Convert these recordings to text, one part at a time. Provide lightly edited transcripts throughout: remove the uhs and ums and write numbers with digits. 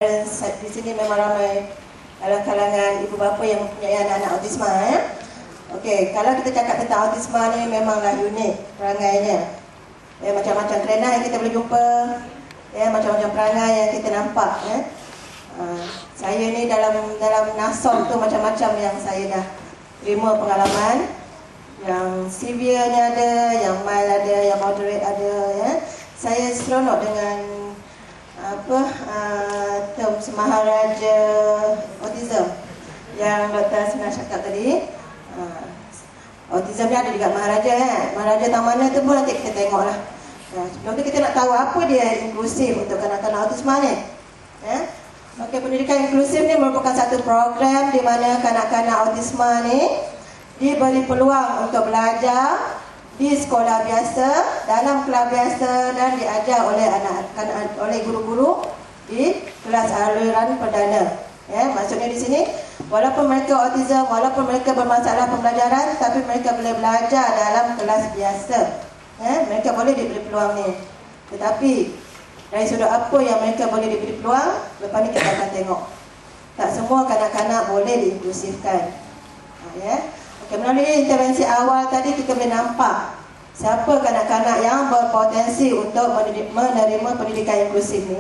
Di sini memang ramai dalam kalangan ibu bapa yang mempunyai anak-anak autisma. Okey, kalau kita cakap tentang autisma ni memanglah unik perangainya. Macam-macam kelainan yang kita boleh jumpa, macam-macam perangai yang kita nampak. Saya ni dalam nasab tu macam-macam yang saya dah terima pengalaman. Yang severenya ada, yang mild ada, yang moderate ada. Saya seronok dengan term Maharaja Autism yang Dr. Asmina cakap tadi. Autism ni ada juga Maharaja Maharaja tang mana tu pun nanti kita tengok lah. Sebelum tu kita nak tahu apa dia inklusif untuk kanak-kanak autisma ni. Okey, pendidikan inklusif ni merupakan satu program di mana kanak-kanak autisma ni diberi peluang untuk belajar di sekolah biasa, dalam kelas biasa dan diajar oleh guru-guru di kelas aliran perdana. Maksudnya di sini walaupun mereka autism, walaupun mereka bermasalah pembelajaran, tapi mereka boleh belajar dalam kelas biasa. Mereka boleh diberi peluang ni. Tetapi dari sudut apa yang mereka boleh diberi peluang, lepas ni kita akan tengok. Tak semua kanak-kanak boleh diinklusifkan. Okay, melalui intervensi awal tadi kita boleh nampak siapa kanak-kanak yang berpotensi untuk menerima pendidikan inklusif ni.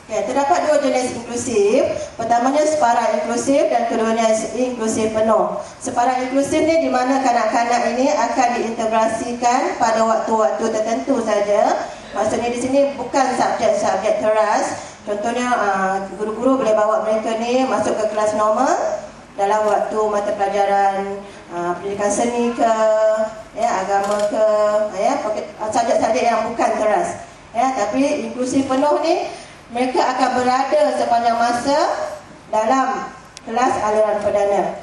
Terdapat dua jenis inklusif. Pertamanya separa inklusif dan keduanya inklusif penuh. Separa inklusif ni di mana kanak-kanak ini akan diintegrasikan pada waktu-waktu tertentu saja. Maksudnya di sini bukan subjek-subjek teras. Contohnya guru-guru boleh bawa mereka ni masuk ke kelas normal dalam waktu mata pelajaran pendidikan seni ke, agama ke, subjek-subjek yang bukan teras. Tapi inklusif penuh ni mereka akan berada sepanjang masa dalam kelas aliran perdana.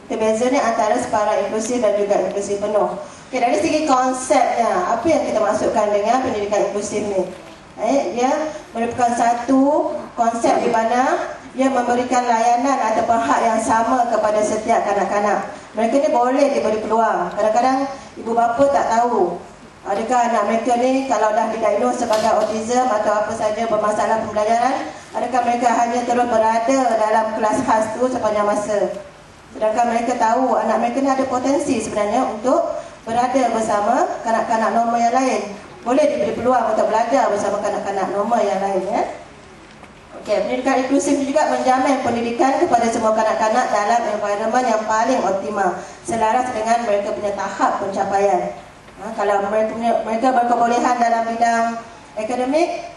Itu bezanya antara separa inklusif dan juga inklusif penuh. Okay, dari segi konsepnya, apa yang kita maksudkan dengan pendidikan inklusif ni? Ia merupakan satu konsep di mana ia memberikan layanan ataupun hak yang sama kepada setiap kanak-kanak. Mereka ni boleh diberi peluang. Kadang-kadang ibu bapa tak tahu adakah anak mereka ni kalau dah didiagnos sebagai autism atau apa saja bermasalah pembelajaran, adakah mereka hanya terus berada dalam kelas khas tu sepanjang masa. Sedangkan mereka tahu anak mereka ni ada potensi sebenarnya untuk berada bersama kanak-kanak normal yang lain. Boleh diberi peluang untuk belajar bersama kanak-kanak normal yang lain. Okay, pendidikan inklusif juga menjamin pendidikan kepada semua kanak-kanak dalam environment yang paling optimal, selaras dengan mereka punya tahap pencapaian. Kalau mereka berkebolehan dalam bidang akademik,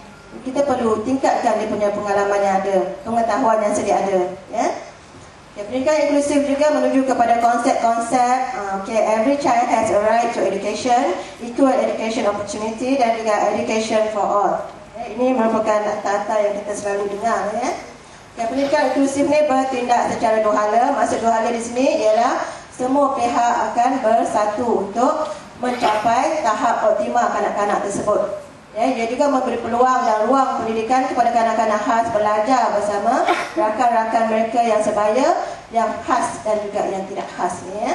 kita perlu tingkatkan dia punya pengalaman yang ada, pengetahuan yang sedia ada. Pendidikan inklusif juga menuju kepada konsep-konsep every child has a right to education, equal education opportunity dan juga education for all. Ini merupakan kata-kata yang kita selalu dengar. Pendidikan inklusif ni bertindak secara dua hala. Maksud dua hala di sini ialah semua pihak akan bersatu untuk mencapai tahap optimal kanak-kanak tersebut. Dia juga memberi peluang dan ruang pendidikan kepada kanak-kanak khas belajar bersama rakan-rakan mereka yang sebaya, yang khas dan juga yang tidak khas ni.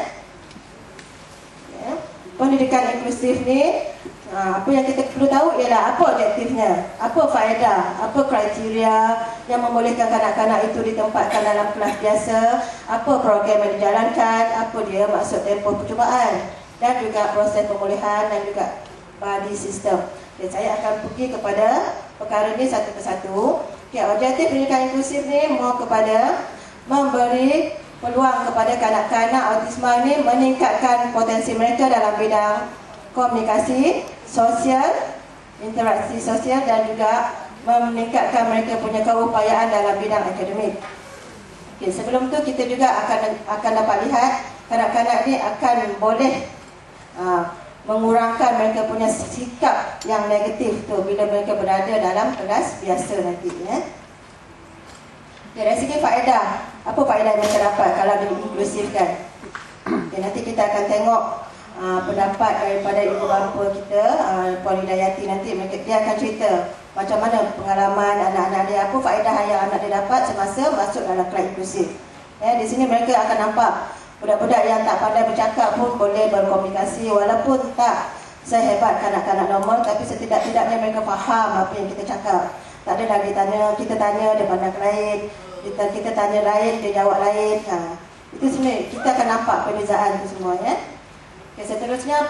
Pendidikan inklusif ni, apa yang kita perlu tahu ialah apa objektifnya, apa faedah, apa kriteria yang membolehkan kanak-kanak itu ditempatkan dalam kelas biasa, apa program yang dijalankan, apa dia maksud tempoh percubaan dan juga proses pemulihan dan juga body system. Saya akan pergi kepada perkara ini satu persatu. Objektif pendidikan inklusif ni mau kepada memberi peluang kepada kanak-kanak autisma ini meningkatkan potensi mereka dalam bidang komunikasi, sosial, interaksi sosial dan juga meningkatkan mereka punya keupayaan dalam bidang akademik. Sebelum tu kita juga akan dapat lihat kanak-kanak ni akan boleh mengurangkan mereka punya sikap yang negatif tu bila mereka berada dalam kelas biasa nanti. Dari segi faedah, apa faedah yang terdapat kalau diinklusifkan? Nanti kita akan tengok pendapat daripada ibu bapa kita, Puan Hidayati nanti. Dia akan cerita macam mana pengalaman anak-anak dia, apa faedah yang anak dia dapat semasa masuk dalam kelas inklusif. Di sini mereka akan nampak budak-budak yang tak pandai bercakap pun boleh berkomunikasi, walaupun tak sehebat kanak-kanak normal, tapi setidak-tidaknya mereka faham apa yang kita cakap. Tak ada lagi kita tanya dia pandang lain, kita tanya lain dia jawab lain. Itu sebenarnya kita akan nampak perbezaan itu semua ya. Okay, seterusnya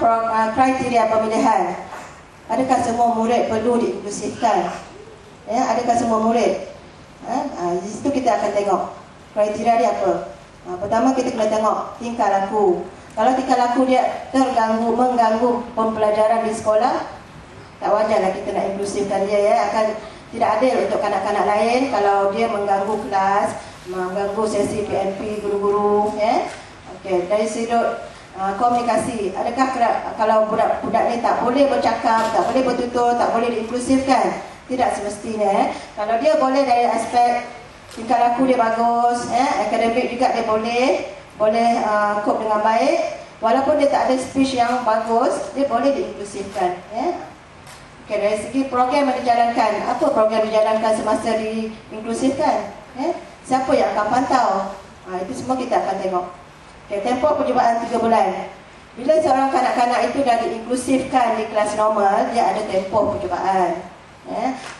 kriteria pemilihan. Adakah semua murid perlu diinklusifkan? Ya, adakah semua murid? Di situ kita akan tengok kriteria dia apa. Pertama kita kena tengok tingkah laku. Kalau tingkah laku dia mengganggu pembelajaran di sekolah, tak wajarlah kita nak inklusifkan dia ya. Akan tidak adil untuk kanak-kanak lain kalau dia mengganggu kelas, mengganggu sesi PNP guru-guru ya. Okey, dari sudut komunikasi, adakah kalau budak-budak ni tak boleh bercakap, tak boleh bertutur, tak boleh diinklusifkan? Tidak semestinya. Kalau dia boleh dari aspek tingkah laku dia bagus, akademik juga dia boleh cope dengan baik, walaupun dia tak ada speech yang bagus, dia boleh diinklusifkan. Okay, dari segi program yang dijalankan, apa program dijalankan semasa diinklusifkan? Siapa yang akan pantau? Itu semua kita akan tengok. Okay, tempoh percubaan 3 bulan. Bila seorang kanak-kanak itu dah diinklusifkan di kelas normal, dia ada tempoh percubaan.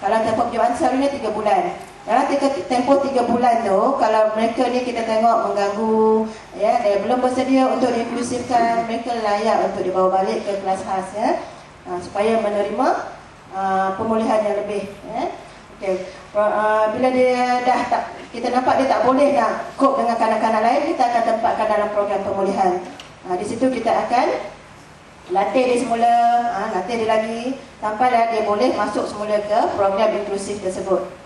Kalau tempoh percubaan selalunya 3 bulan. Dalam tempoh 3 bulan tu, kalau mereka ni kita tengok mengganggu, ya, dia belum bersedia untuk diinklusifkan, mereka layak untuk dibawa balik ke kelas khas ya, supaya menerima pemulihan yang lebih. Okay. Bila dia dah tak, kita nampak dia tak boleh nak cope dengan kanak-kanak lain, kita akan tempatkan dalam program pemulihan. Di situ kita akan latih dia semula, latih dia lagi sampailah dia boleh masuk semula ke program inklusif tersebut.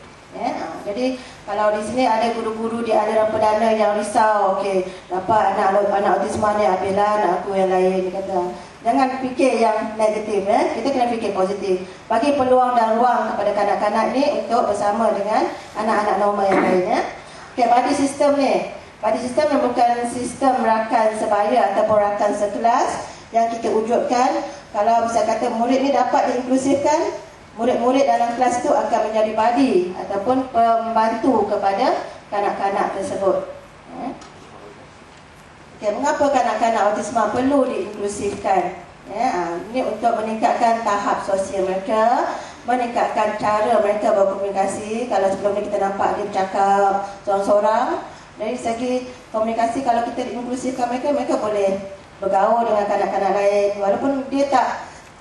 Jadi kalau di sini ada guru-guru di aliran perdana yang risau, okey, dapat anak autisma ni habislah anak aku yang lain, dia kata. Jangan fikir yang negatif, kita kena fikir positif. Bagi peluang dan ruang kepada kanak-kanak ni untuk bersama dengan anak-anak normal yang lain. Okey, body system ni. Body system bukan sistem rakan sebaya ataupun rakan sekelas yang kita wujudkan. Kalau misalnya kata murid ni dapat diinklusifkan, murid-murid dalam kelas itu akan menjadi badi ataupun pembantu kepada kanak-kanak tersebut. Okay, mengapa kanak-kanak autisma perlu diinklusifkan? Ini untuk meningkatkan tahap sosial mereka, meningkatkan cara mereka berkomunikasi. Kalau sebelum ni kita nampak dia bercakap seorang-seorang, dari segi komunikasi kalau kita diinklusifkan mereka boleh bergaul dengan kanak-kanak lain, walaupun dia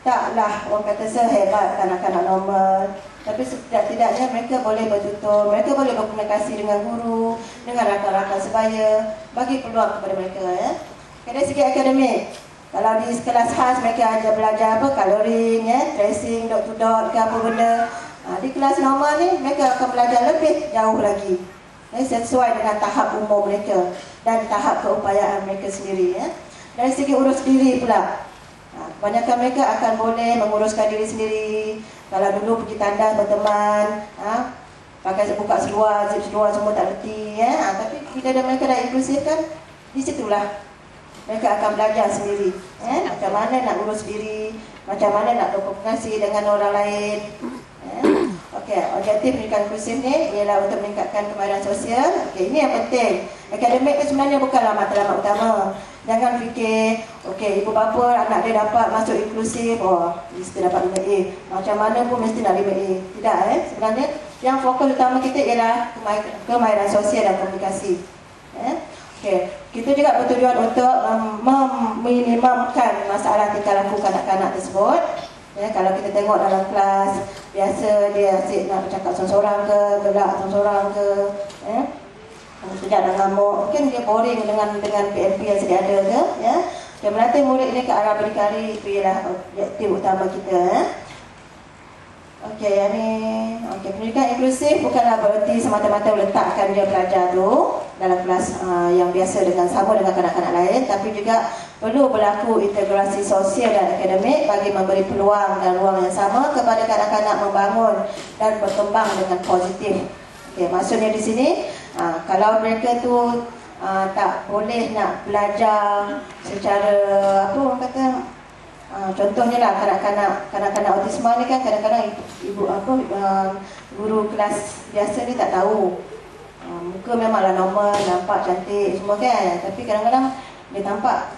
taklah orang kata sehebat kanak-kanak normal, tapi setidak-tidaknya mereka boleh bertutur, mereka boleh berkomunikasi dengan guru, dengan rakan-rakan sebaya, bagi peluang kepada mereka Dari segi akademik, kalau di kelas khas mereka ajar belajar coloring, tracing, dot to dot ke apa benda. Di kelas normal ni mereka akan belajar lebih jauh lagi, sesuai dengan tahap umur mereka dan tahap keupayaan mereka sendiri. Dari segi urus diri pula, kebanyakan mereka akan boleh menguruskan diri sendiri. Kalau dulu pergi tandas berteman, pakai buka seluar, zip seluar semua tak reti, tapi bila mereka dah inklusifkan, di situlah mereka akan belajar sendiri, macam mana nak urus diri, macam mana nak berkomunikasi dengan orang lain. Okey, objektif pendidikan inklusif ni ialah untuk meningkatkan kemahiran sosial. Okey, ini yang penting. Akademik tu sebenarnya bukanlah matlamat utama. Jangan fikir, okey, ibu bapa anak dia dapat masuk inklusif, mesti dapat 5A. Macam mana pun mesti nak 5A. Tidak, sebenarnya yang fokus utama kita ialah kemahiran sosial dan komunikasi. Okey, kita juga bertujuan untuk meminimumkan masalah tingkah laku kanak-kanak tersebut. Kalau kita tengok dalam kelas, biasa dia asyik nak bercakap seorang-seorang ke, gelak seorang-seorang ke, sejak dah ngamuk, mungkin dia boring dengan PNP yang sedia ada ke, Dia melatih murid ini ke arah berdikari, itu ialah objektif utama kita. Okey, pendidikan inklusif bukanlah bererti semata-mata letakkan dia belajar tu dalam kelas yang biasa sama dengan kanak-kanak lain, tapi juga perlu berlaku integrasi sosial dan akademik bagi memberi peluang dan ruang yang sama kepada kanak-kanak membangun dan berkembang dengan positif. Okey, maksudnya di sini kalau mereka tu tak boleh nak belajar secara apa orang kata, contohnya lah kanak-kanak autisma ni kan kadang-kadang guru kelas biasa ni tak tahu, muka memanglah normal, nampak cantik semua kan, tapi kadang-kadang dia nampak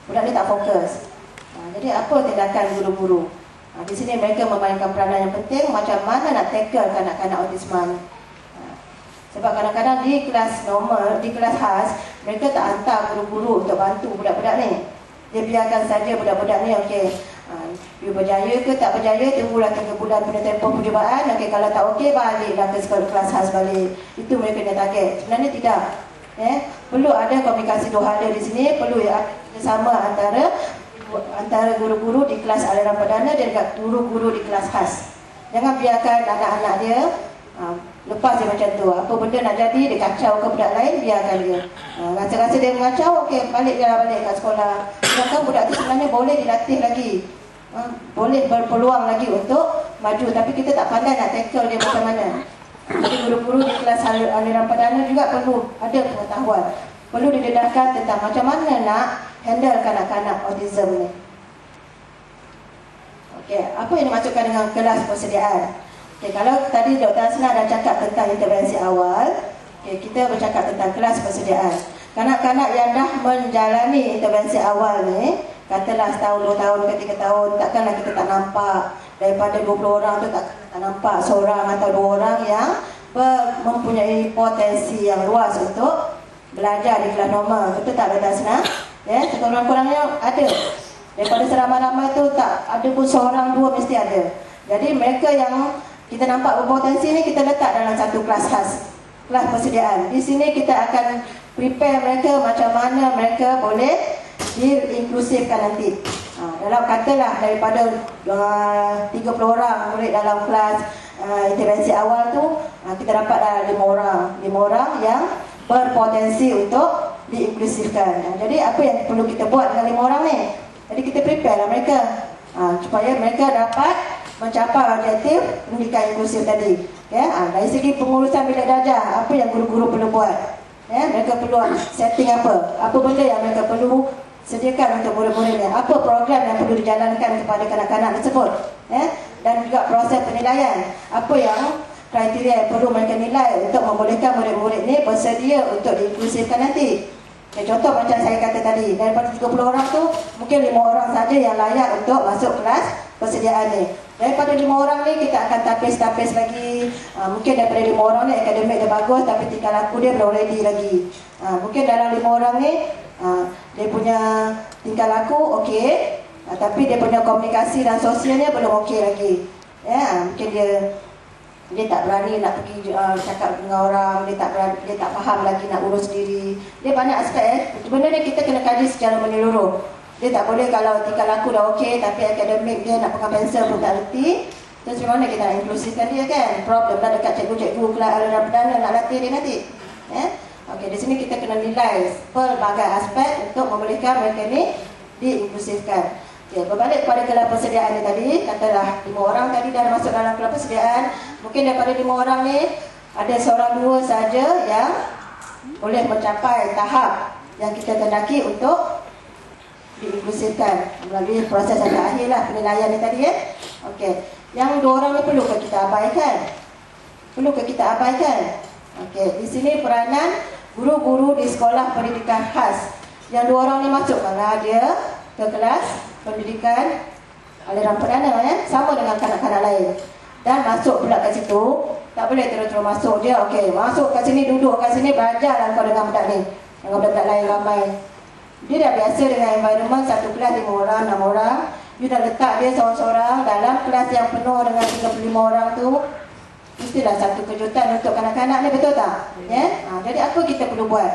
budak ni tak fokus. Jadi apa tindakan guru-guru? Di sini mereka memainkan peranan yang penting macam mana nak tackle kanak-kanak autisma ni. Sebab kadang-kadang di kelas normal, di kelas khas, mereka tak hantar guru-guru untuk bantu budak-budak ni. Dia biarkan saja budak-budak ni, okey, you berjaya ke tak berjaya, tunggulah 3 bulan punya tempoh percubaan. Okey, kalau tak okey, baliklah ke sekolah kelas khas balik. Itu mereka punya target. Sebenarnya tidak. Perlu ada komunikasi dua hala di sini, perlu kerjasama antara guru-guru di kelas aliran perdana dan guru-guru di kelas khas. Jangan biarkan anak-anak dia lepas dia macam tu. Apa benda nak jadi, dia kacau ke budak lain, biarkan dia. Rasa-rasa dia mengacau, okey, balik kat sekolah. Sedangkan budak tu sebenarnya boleh dilatih lagi, boleh berpeluang lagi untuk maju. Tapi kita tak pandai nak tackle dia macam mana. Jadi guru-guru di kelas aliran perdana juga perlu ada pengetahuan, perlu didedahkan tentang macam mana nak handle kanak-kanak autism ni. Okey, apa yang dimaksudkan dengan kelas persediaan? Okay, kalau tadi Dr. Hasna dah cakap tentang intervensi awal, kita bercakap tentang kelas persediaan. Kanak-kanak yang dah menjalani intervensi awal ni, katalah setahun, 2 tahun ke 3 tahun, takkanlah kita tak nampak daripada 20 orang tu tak nampak seorang atau 2 orang yang mempunyai potensi yang luas untuk belajar di kelas normal. Betul tak Dr. Hasna? Sekurang-kurangnya ada. Daripada seramai-ramai tu tak ada pun seorang 2 mesti ada. Jadi mereka yang kita nampak berpotensi ni kita letak dalam satu kelas khas, kelas persediaan. Di sini kita akan prepare mereka macam mana mereka boleh diinklusifkan nanti. Dalam katalah daripada 30 orang murid dalam kelas intervensi awal tu, kita dapat 5 orang yang berpotensi untuk diinklusifkan. Jadi apa yang perlu kita buat dengan 5 orang ni? Jadi kita prepare lah mereka supaya mereka dapat mencapai objektif pendidikan inklusif tadi. Dari segi pengurusan bilik darjah, apa yang guru-guru perlu buat? Mereka perlu setting apa benda yang mereka perlu sediakan untuk murid-murid ni, apa program yang perlu dijalankan kepada kanak-kanak tersebut, dan juga proses penilaian, apa yang kriteria yang perlu mereka nilai untuk membolehkan murid-murid ni bersedia untuk diinklusifkan nanti. Contoh macam saya kata tadi, daripada 30 orang tu mungkin 5 orang saja yang layak untuk masuk kelas persediaan ni. Daripada 5 orang ni kita akan tapis lagi. Mungkin daripada 5 orang ni akademik dia bagus tapi tingkah laku dia belum ready lagi. Mungkin dalam 5 orang ni dia punya tingkah laku okey, tapi dia punya komunikasi dan sosialnya belum okey lagi. Mungkin dia tak berani nak pergi cakap dengan orang, dia tak faham lagi nak urus diri. Dia banyak aspek. Benda ni kita kena kaji secara menyeluruh. Dia tak boleh kalau tingkah laku dah okey tapi akademik dia nak pegang pensel pun tak reti. Terus macam mana kita nak inklusifkan dia kan? Problem lah dekat cikgu-cikgu kelas aliran perdana nak latih dia nanti. Okey, di sini kita kena nilai pelbagai aspek untuk membolehkan mereka ni diinklusifkan. Okay, berbalik kepada kelas persediaan ni tadi, katalah 5 orang tadi dah masuk dalam kelas persediaan. Mungkin daripada 5 orang ni ada seorang 2 saja yang boleh mencapai tahap yang kita kendaki untuk diinklusifkan melalui proses yang terakhir lah, penilaian ni tadi Okey, yang 2 orang ni perlu ke kita abaikan? Okey, di sini peranan guru-guru di sekolah pendidikan khas. Yang 2 orang ni masukkanlah dia ke kelas pendidikan aliran perdana sama dengan kanak-kanak lain. Dan masuk pula kat situ, tak boleh terus-terus masuk je. Okey, masuk kat sini, duduk kat sini, belajarlah kau dengan budak ni, dengan budak-budak lain ramai. Dia dah biasa dengan environment satu kelas 5 orang, 6 orang. You dah letak dia seorang-seorang dalam kelas yang penuh dengan 35 orang tu. Mestilah satu kejutan untuk kanak-kanak ni, betul tak? Jadi apa kita perlu buat?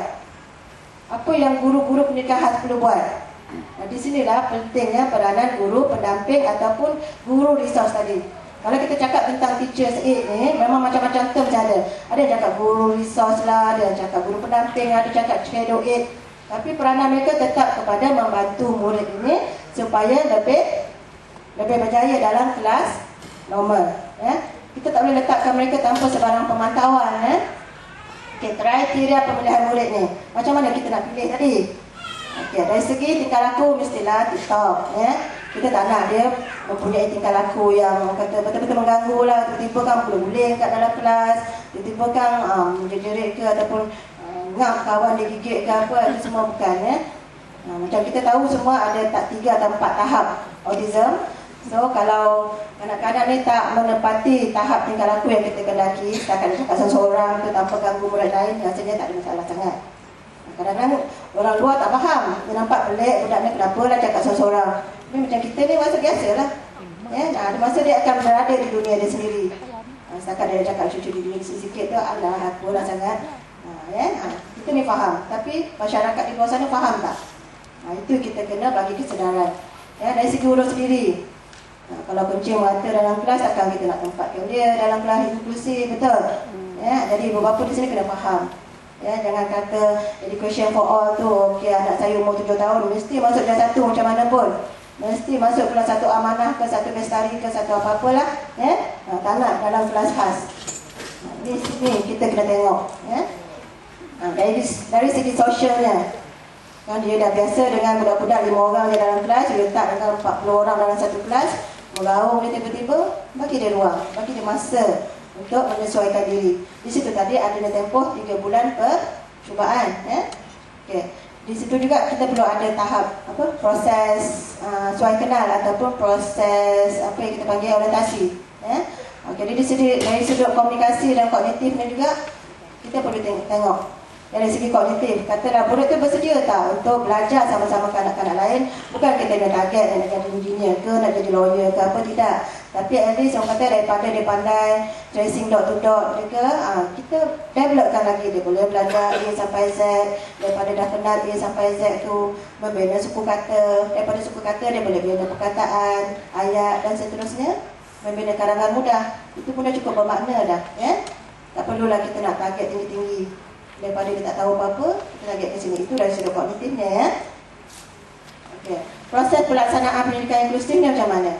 Apa yang guru-guru pendidikan khas perlu buat? Di sinilah pentingnya peranan guru pendamping ataupun guru resource tadi. Kalau kita cakap tentang teachers aid ni, memang macam-macam term ada. Ada yang cakap guru resource lah, ada yang cakap guru pendamping, ada yang cakap shadow aid. Tapi peranan mereka tetap kepada membantu murid ini supaya lebih berjaya dalam kelas normal. Kita tak boleh letakkan mereka tanpa sebarang pemantauan. Okey, kriteria pemilihan murid ni, macam mana kita nak pilih tadi? Okey, dari segi tingkah laku mestilah tip-top. Kita tak nak dia mempunyai tingkah laku yang kata betul-betul mengganggu lah. Tiba-tiba kan guling kat dalam kelas, tiba-tiba kan menjerit ke ataupun ngap kawan dia gigit ke apa, itu semua bukan. Macam kita tahu semua ada tak 3 atau 4 tahap autism. So kalau kanak-kanak ni tak menepati tahap tingkah laku yang kita kendaki, setakat dia cakap seorang tu tanpa ganggu murid lain, rasanya tak ada masalah sangat. Kadang-kadang orang luar tak faham, dia nampak pelik, budak ni kenapa lah cakap seorang. Tapi macam kita ni masa biasa lah. Ada masa dia akan berada di dunia dia sendiri. Setakat dia cakap cucu di dunia sikit tu, alah apalah sangat. Kita ni faham, tapi masyarakat di luar sana faham tak? Itu kita kena bagi kesedaran. Dari segi urus sendiri. Kalau kencing mata dalam kelas, takkan kita nak tempatkan dia dalam kelas inklusif, betul? Jadi beberapa di sini kena faham. Jangan kata education for all tu, okey anak saya umur 7 tahun mesti masuk kelas 1 macam mana pun. Mesti masuk kelas 1 amanah ke 1 bestari ke 1 apa-apalah. Tak nak dalam kelas khas. Di sini kita kena tengok. Dari segi sosialnya. Dia dah biasa dengan budak-budak 5 orang je dalam kelas, dia letak dengan 40 orang dalam satu kelas, meraung dia tiba-tiba, bagi dia ruang, bagi dia masa untuk menyesuaikan diri. Di situ tadi ada tempoh 3 bulan percubaan. Okay. Di situ juga kita perlu ada tahap proses suai kenal ataupun proses apa yang kita panggil orientasi. Jadi dari sudut komunikasi dan kognitif ni juga kita perlu tengok. Dari segi kognitif, katalah murid tu bersedia tak untuk belajar sama-sama kanak-kanak lain. Bukan kita dah target nak jadi engineer ke, nak jadi lawyer ke, apa tidak. Tapi at least orang kata daripada dia pandai tracing dot to dot dia ke, kita developkan lagi. Dia boleh belajar A sampai Z. Daripada dah kenal A sampai Z tu, membina suku kata. Daripada suku kata dia boleh bina perkataan, ayat dan seterusnya. Membina karangan mudah. Itu pun dah cukup bermakna dah. Tak perlulah kita nak target tinggi-tinggi. Daripada dia tak tahu apa-apa, kita target ke sini. Itu dari sudut kognitifnya. Okay. Proses pelaksanaan pendidikan inklusif ni macam mana?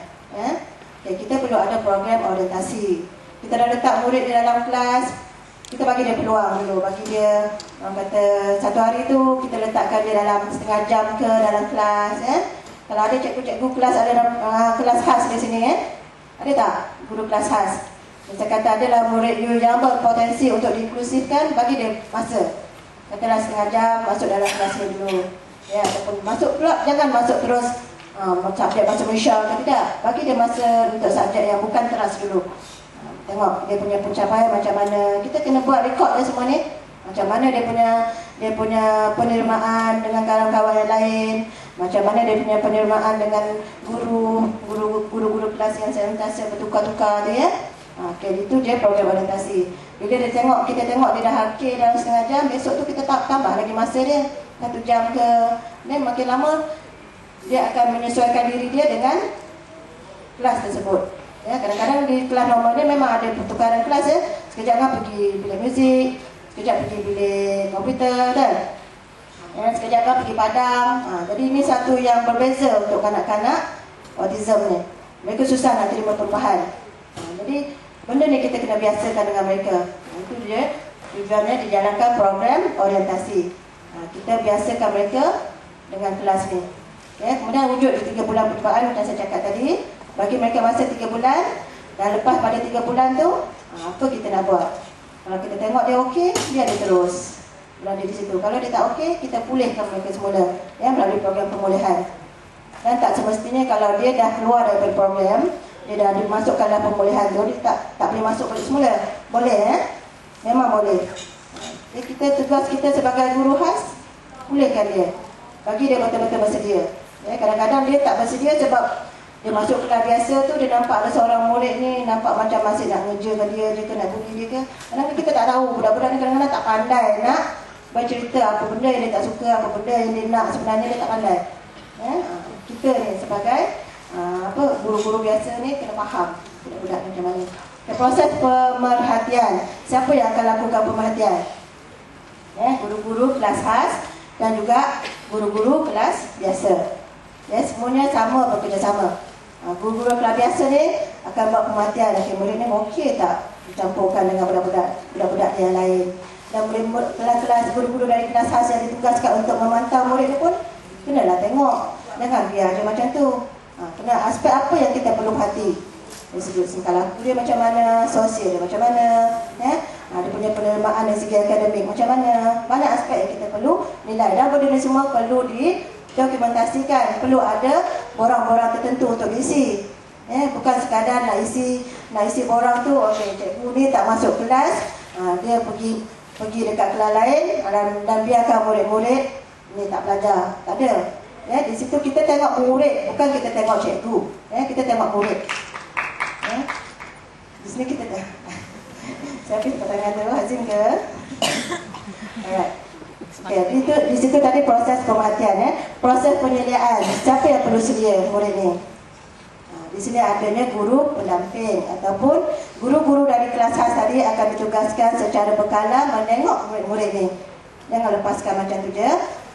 Okay, kita perlu ada program orientasi. Kita dah letak murid di dalam kelas, kita bagi dia peluang dulu. Bagi dia, orang kata satu hari tu kita letakkan dia dalam setengah jam ke dalam kelas. Kalau ada cikgu-cikgu kelas, ada kelas khas di sini. Ada tak guru kelas khas? Saya kata adalah murid you yang berpotensi untuk diinklusifkan, bagi dia masa. Katalah setengah jam masuk dalam kelas ni dulu. Ataupun masuk pula, jangan masuk terus subjek bahasa Malaysia kan, tidak. Bagi dia masa untuk subjek yang bukan keras dulu. Tengok dia punya pencapaian macam mana. Kita kena buat rekod dia semua ni. Macam mana dia punya penerimaan dengan kawan-kawan yang lain. Macam mana dia punya penerimaan dengan guru-guru kelas yang sentiasa bertukar-tukar tu Okay, itu dia program orientasi. Bila kita tengok dia dah hakir dalam setengah jam, besok tu kita tambah lagi masa dia 1 jam ke. Dan makin lama dia akan menyesuaikan diri dia dengan kelas tersebut. Kadang-kadang di kelas normal dia memang ada pertukaran kelas. Sekejap kan pergi bilik muzik, sekejap pergi bilik komputer kan. Sekejap kan pergi padang. Jadi ini satu yang berbeza untuk kanak-kanak autism ni. Mereka susah nak terima perubahan. Jadi benda ni kita kena biasakan dengan mereka. Itu dia tujuannya dijalankan program orientasi. Kita biasakan mereka dengan kelas ni. Kemudian wujud di 3 bulan percubaan macam saya cakap tadi. Bagi mereka masa 3 bulan. Dan lepas pada 3 bulan tu, apa kita nak buat? Kalau kita tengok dia okey, dia ada terus berada di situ. Kalau dia tak okey, kita pulihkan mereka semula melalui program pemulihan. Dan tak semestinya kalau dia dah keluar daripada program, dia dah dimasukkan dalam pemulihan tu, dia tak boleh masuk balik semula. Boleh memang boleh. Jadi tugas kita sebagai guru khas, pulihkan dia, bagi dia betul-betul bersedia. Kadang-kadang dia tak bersedia sebab dia masuk kelas biasa tu, dia nampak ada seorang murid ni nampak macam masih nak ngejakan dia ke, nak bully dia ke. Kadang-kadang kita tak tahu, budak-budak ni kadang-kadang tak pandai nak bercerita apa benda yang dia tak suka, apa benda yang dia nak, sebenarnya dia tak pandai. Kita ni sebagai guru-guru biasa ni kena faham budak-budak macam mana. Proses pemerhatian, siapa yang akan lakukan pemerhatian? Guru-guru kelas khas dan juga guru-guru kelas biasa. Semuanya sama, bekerjasama. Guru-guru kelas biasa ni akan buat pemerhatian. Murid ni okey tak dicampurkan dengan budak-budak yang lain. Dan kelas-kelas guru-guru dari kelas khas yang ditugaskan untuk memantau murid ni pun kenalah tengok. Jangan biar dia macam tu. Kena aspek apa yang kita perlu perhati. Dari segi tingkah laku dia macam mana, sosial dia macam mana, dia punya penerimaan dari segi akademik macam mana. Banyak aspek yang kita perlu nilai. Dan benda ni semua perlu didokumentasikan. Perlu ada borang-borang tertentu untuk diisi. Bukan sekadar nak isi borang tu, okey, cikgu ni tak masuk kelas, dia pergi dekat kelas lain dan biarkan murid-murid ni tak belajar. Tak ada. Di situ kita tengok murid, bukan kita tengok cikgu. Kita tengok murid. Di sini kita dah. Siapa tempat tangan tu? Hazim ke? Alright. Okay, di situ tadi proses pemerhatian, proses penyediaan. Siapa yang perlu sedia murid ni? Di sini adanya guru pendamping ataupun guru-guru dari kelas khas tadi akan ditugaskan secara berkala menengok murid-murid ni. Jangan lepaskan macam tu je.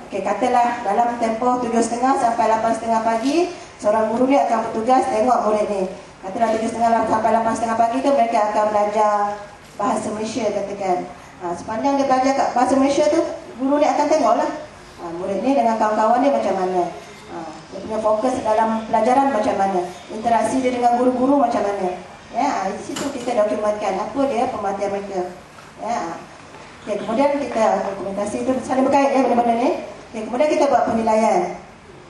Okey, katalah dalam tempoh 7.30 sampai 8.30 pagi, seorang guru ni akan bertugas tengok murid ni. Katalah 7.30 sampai 8.30 pagi tu mereka akan belajar bahasa Malaysia katakan. Sepanjang dia belajar kat bahasa Malaysia tu, guru ni akan tengoklah murid ni dengan kawan-kawan dia macam mana. Dia punya fokus dalam pelajaran macam mana, interaksi dia dengan guru-guru macam mana. Di situ kita dokumentkan apa dia pemerhatian mereka. Okay, kemudian kita dokumentasi itu saling berkait benda-benda ni. Okay, kemudian kita buat penilaian.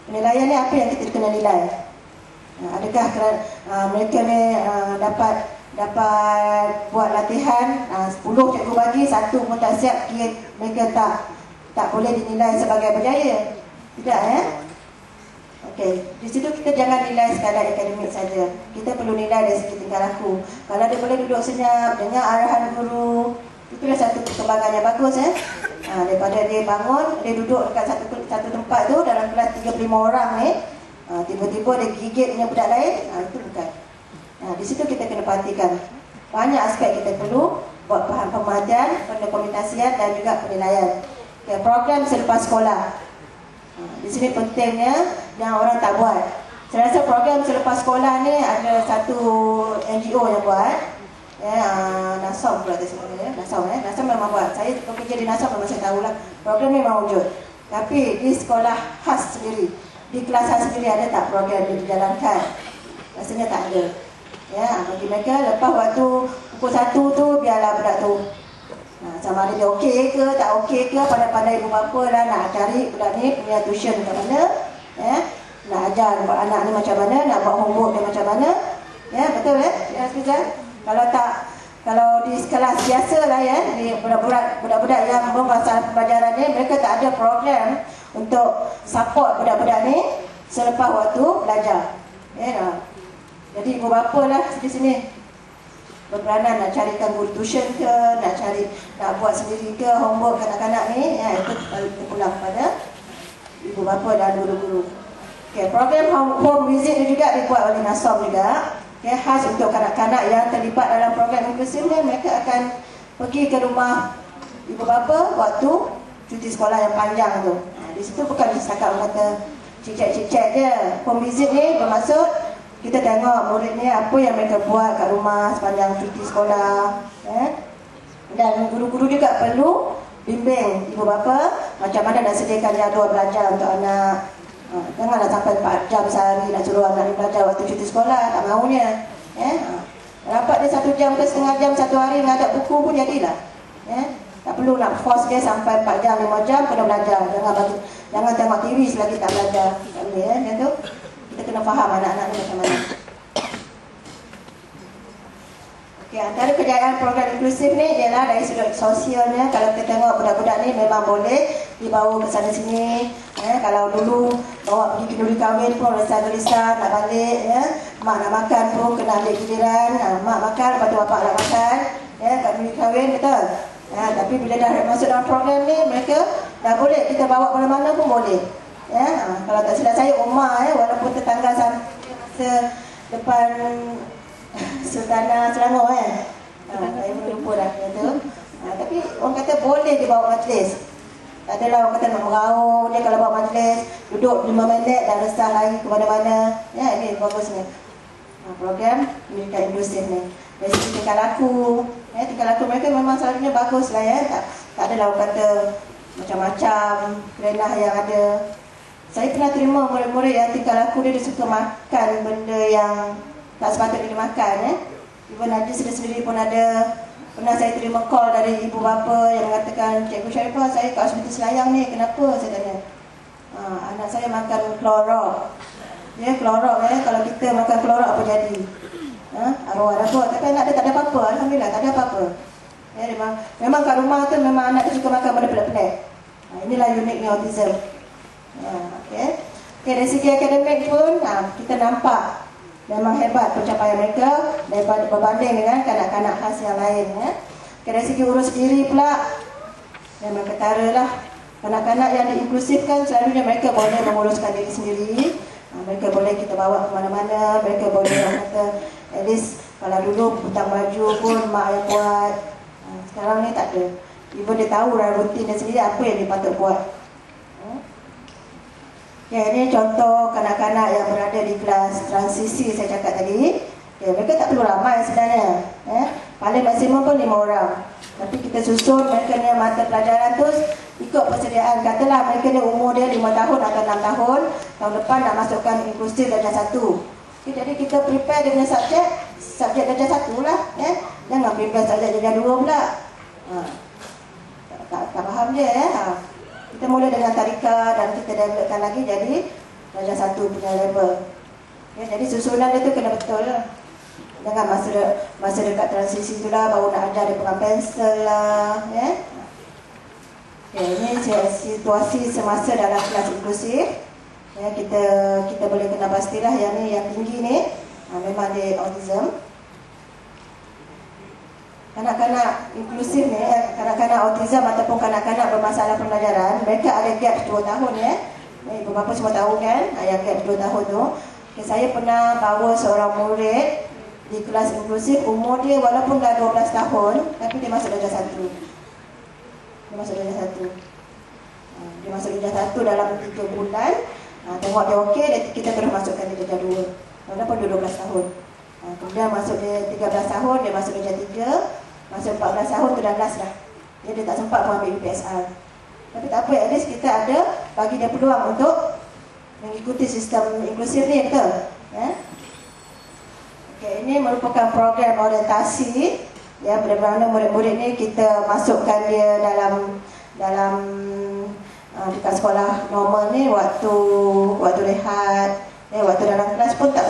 Penilaian ni apa yang kita kena nilai? Adakah mereka ni dapat buat latihan 10 cikgu bagi, 1 pun tak siap, mereka tak boleh dinilai sebagai berjaya. Tidak Okey, di situ kita jangan nilai sekadar akademik saja. Kita perlu nilai dari segi tingkah laku. Kalau dia boleh duduk senyap, dengar arahan guru, itulah satu perkembangan yang bagus daripada dia bangun, dia duduk dekat satu tempat tu dalam kelas 35 orang ni, tiba-tiba dia gigit dengan budak lain, itu bukan. Di situ kita kena perhatikan. Banyak aspek kita perlu buat faham pemerhatian, pendokumentasian dan juga penilaian. Okay, program selepas sekolah. Di sini pentingnya yang orang tak buat. Saya rasa program selepas sekolah ni ada satu NGO yang buat. NASOM pula sebenarnya. NASOM memang buat. Saya bekerja di NASOM memang saya tahulah program ni memang wujud. Tapi di sekolah khas sendiri, di kelas khas sendiri ada tak program yang dijalankan? Rasanya tak ada. Bagi mereka lepas waktu pukul 1 tu biarlah budak tu sama ada dia okey ke tak okey ke, pandai-pandai ibu bapa lah nak cari budak ni punya tuition macam mana, nak ajar anak ni macam mana, nak buat homework dia macam mana, betul Azizah? Kalau di kelas biasa lah di budak-budak yang bermasalah pembelajaran ni, mereka tak ada program untuk support budak-budak ni selepas waktu belajar. Jadi ibu bapa lah di sini berperanan nak carikan guru tuition ke, nak buat sendiri ke homework kanak-kanak ni, itu terpulang pada ibu bapa dan guru-guru. Okay, program home visit ni juga dibuat oleh NASOM juga. Okay, khas untuk kanak-kanak yang terlibat dalam program inklusif ni, mereka akan pergi ke rumah ibu bapa waktu cuti sekolah yang panjang tu. Di situ bukan setakat kata cicak-cicak je. Home visit ni bermaksud kita tengok murid ni apa yang mereka buat kat rumah sepanjang cuti sekolah. Dan guru-guru juga perlu bimbing ibu bapa macam mana nak sediakan jadual belajar untuk anak. Janganlah sampai 4 jam sehari nak suruh anak ni belajar waktu cuti sekolah, tak maunya. Rapat dia 1 jam ke setengah jam satu hari menghadap buku pun jadilah. Tak perlu nak force dia sampai 4 jam 5 jam kena belajar. Jangan tengok TV selagi tak belajar. Tak boleh macam tu. Kita kena faham anak-anak ni macam mana. Okay, antara kejayaan program inklusif ni ialah dari sudut sosialnya. Kalau kita tengok budak-budak ni memang boleh dibawa ke sana sini. Kalau dulu bawa pergi kenduri kahwin pun gelisah-gelisah nak balik. Mak nak makan pun kena ambil giliran. Mak makan, lepas tu bapak nak makan. Kat kenduri kahwin, betul. Tapi bila dah masuk dalam program ni, mereka dah boleh kita bawa mana-mana pun boleh. Kalau tak silap saya Omar walaupun tetangga saya depan Sultanah Selangor saya pun lupa dah kata. Tapi orang kata boleh dibawa majlis. Tak adalah orang kata nak meraung dia kalau bawa majlis, duduk 5 minit dah resah lagi ke mana-mana. Ini bagusnya program pendidikan inklusif ni. Dari segi tingkah laku, tingkah laku mereka memang selalunya bagus lah tak adalah orang kata macam-macam kerenah yang ada. Saya pernah terima murid-murid yang tingkah laku dia suka makan benda yang tak sepatutnya dimakan. Even Najis sendiri pun ada. Pernah saya terima call dari ibu bapa yang mengatakan, Cikgu Sharifah, saya kat hospital Selayang ni, kenapa? Saya tanya. Anak saya makan klorok. Ya, kelorok kalau kita makan kelorok apa jadi? Arwah dapur, tapi anak dia tak ada apa-apa, alhamdulillah tak ada apa-apa. Ya, memang kat rumah tu memang anak dia suka makan benda pelik-pelik. Inilah uniknya autism. Okey. Okay, dari segi akademik pun kita nampak memang hebat pencapaian mereka daripada berbanding dengan kanak-kanak khas yang lain. Okay, dari segi urus diri pula memang ketara lah. Kanak-kanak yang diinklusifkan selalunya mereka boleh menguruskan diri sendiri. Mereka boleh kita bawa ke mana-mana. Mereka boleh kata at least kalau dulu hutang baju pun mak yang buat. Sekarang ni tak ada. Ibu dia tahu rutin dia sendiri apa yang dia patut buat. Ya, ini contoh kanak-kanak yang berada di kelas transisi saya cakap tadi. Ya, mereka tak perlu ramai sebenarnya. Paling maksimum pun 5 orang. Tapi kita susun mereka ni mata pelajaran tu ikut persediaan. Katalah mereka ni umur dia 5 tahun atau 6 tahun. Tahun depan nak masukkan inklusif darjah 1. Okay, jadi kita prepare dia punya subjek darjah 1 lah. Jangan prepare subjek darjah 2 pula. Tak faham je Kita mula dengan tadika dan kita developkan lagi jadi darjah 1 punya level. Jadi susunan dia tu kena betul lah. Jangan masa dekat transisi tu lah baru nak ajar dia pegang pensel lah. Ini situasi semasa dalam kelas inklusif. Kita boleh kena pastilah yang ni yang tinggi ni memang dia autism. Kanak-kanak inklusif ni, kanak-kanak autism ataupun kanak-kanak bermasalah pembelajaran, mereka ada gap 2 tahun Ibu bapa semua tahu kan, yang gap 2 tahun tu. Saya pernah bawa seorang murid di kelas inklusif, umur dia walaupun dah 12 tahun, tapi dia masuk darjah 1. Dia masuk darjah 1. Dia masuk darjah 1 dalam 3 bulan. Tengok dia okey, kita terus masukkan dia darjah 2. Walaupun dia 12 tahun. Kemudian masuk dia 13 tahun, dia masuk darjah 3. Masuk 14 tahun tu dah last dah. Dia tak sempat pun ambil UPSR. Tapi tak apa, at least kita ada bagi dia peluang untuk mengikuti sistem inklusif ni, betul? Okay, ini merupakan program orientasi. Bagaimana murid-murid ni kita masukkan dia dalam dekat sekolah normal ni waktu rehat, waktu dalam kelas pun tak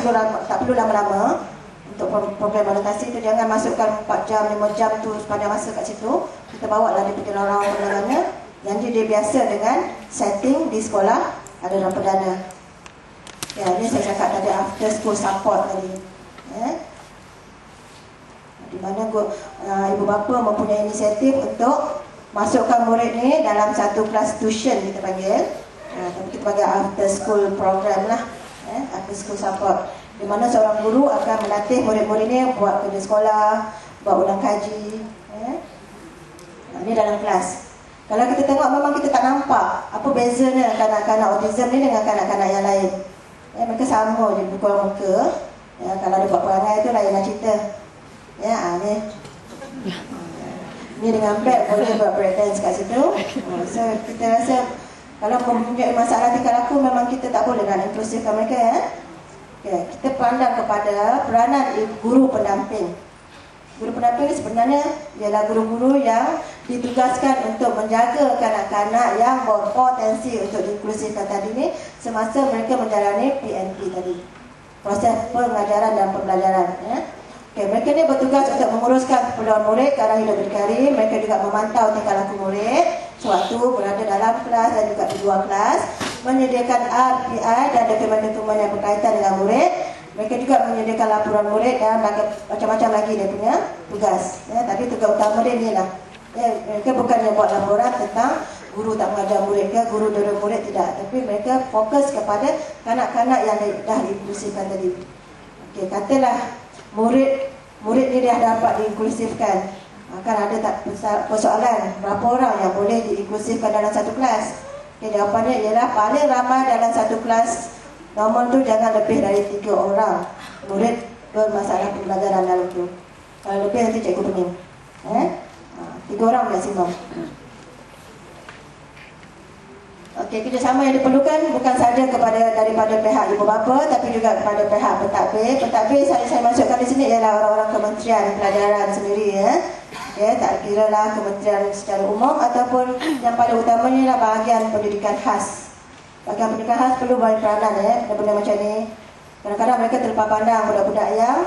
perlu lama-lama. Untuk program orientasi tu jangan masukkan 4 jam, 5 jam tu sepanjang masa kat situ. Kita bawa lah dia pergi lorong penerangannya. Jadi dia biasa dengan setting di sekolah ada dalam perdana. Ini saya cakap tadi after school support tadi. Di mana ibu bapa mempunyai inisiatif untuk masukkan murid ni dalam satu kelas tuition kita panggil. Tapi kita panggil after school program lah. After school support. Di mana seorang guru akan melatih murid-murid ni buat kerja sekolah, buat ulang kaji. Ini dalam kelas. Kalau kita tengok memang kita tak nampak apa bezanya kanak-kanak autism ni dengan kanak-kanak yang lain. Mereka sama je berkurang muka. Kalau ada buat perangai tu lain lah cerita. Ni dengan beg boleh buat breakdance kat situ. So kita rasa kalau mempunyai masalah tingkah laku memang kita tak boleh nak inklusifkan mereka. Kita pandang kepada peranan guru pendamping. Guru pendamping ni sebenarnya ialah guru-guru yang ditugaskan untuk menjaga kanak-kanak yang berpotensi untuk diinklusifkan tadi ni semasa mereka menjalani PNP tadi, proses pengajaran dan pembelajaran. Mereka ni bertugas untuk menguruskan keperluan murid ke arah hidup berdikari. Mereka juga memantau tingkah laku murid sewaktu berada dalam kelas dan juga di luar kelas, menyediakan RPI dan dokumen-dokumen yang berkaitan dengan murid. Mereka juga menyediakan laporan murid dan macam-macam lagi dia punya tugas. Tapi tugas utama dia ni lah. Mereka bukannya buat laporan tentang guru tak mengajar murid ke, guru dorong murid, tidak. Tapi mereka fokus kepada kanak-kanak yang dah diinklusifkan tadi. Katalah murid ni dah dapat diinklusifkan. Akan ada tak persoalan berapa orang yang boleh diinklusifkan dalam satu kelas? Jawapannya ialah paling ramai dalam satu kelas normal tu jangan lebih dari 3 orang murid bermasalah pembelajaran dalam tu. Kalau lebih nanti cikgu pening. 3 orang maksimum. Kerjasama yang diperlukan bukan sahaja daripada pihak ibu bapa tapi juga kepada pihak pentadbir. Pentadbir saya masukkan di sini ialah orang-orang Kementerian Pelajaran sendiri. Tak kira lah kementerian secara umum ataupun yang paling utamanya ialah bahagian pendidikan khas. Bahagian pendidikan khas perlu main peranan benda-benda macam ni. Kadang-kadang mereka terlepas pandang budak-budak yang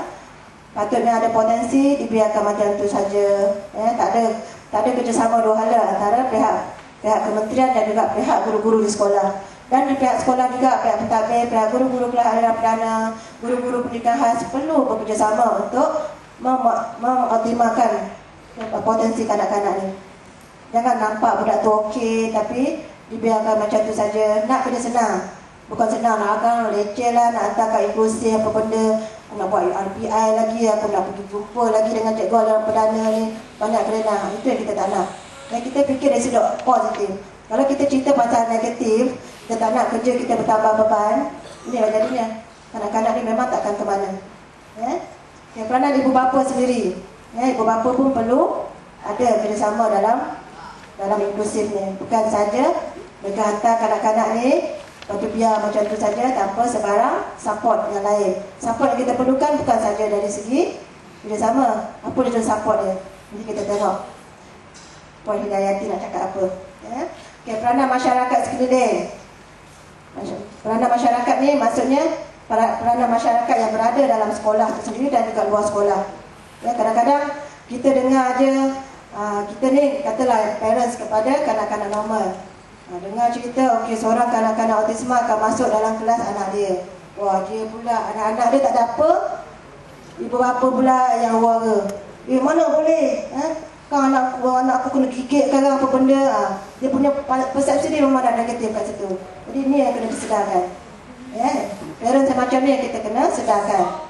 patutnya ada potensi dibiarkan macam tu saja. Tak ada kerjasama dua hala antara pihak kementerian dan juga pihak guru-guru di sekolah. Dan di pihak sekolah juga, pihak pentadbir, pihak guru-guru kelas aliran perdana, guru-guru pendidikan khas perlu bekerjasama untuk mengoptimalkan potensi kanak-kanak ni. Jangan nampak budak tu okey tapi dibiarkan macam tu saja. Nak kena senang. Bukan senang nak akan leceh lah, nak hantar kat inklusi apa benda, nak buat RPI lagi, aku nak pergi jumpa lagi dengan cikgu aliran perdana ni, banyak kerana. Itu yang kita tak nak. Dan kita fikir dari sudut positif. Kalau kita cerita pasal negatif, kita tak nak kerja kita bertambah beban, inilah jadinya. Kanak-kanak ni memang takkan ke mana. Peranan ibu bapa sendiri. Ibu bapa pun perlu ada kerjasama dalam inklusif ni. Bukan saja mereka hantar kanak-kanak ni lepas tu biar macam tu saja tanpa sebarang support yang lain. Support yang kita perlukan bukan saja dari segi kerjasama. Apa dia support dia? Nanti kita tengok Puan Hidayati nak cakap apa. Peranan masyarakat sekeliling. Peranan masyarakat ni maksudnya peranan masyarakat yang berada dalam sekolah itu sendiri dan juga luar sekolah. Kadang-kadang kita dengar aja, kita ni katalah parents kepada kanak-kanak normal. Dengar cerita, okey, seorang kanak-kanak autism akan masuk dalam kelas anak dia. Wah, dia pula, anak-anak dia tak ada apa, ibu bapa pula yang wara. Mana boleh? Kau anak aku kena gigit ke apa benda. Dia punya persepsi dia memang ada negatif kat situ. Jadi ni yang kena disedarkan. Parents macam ni yang kita kena sedarkan.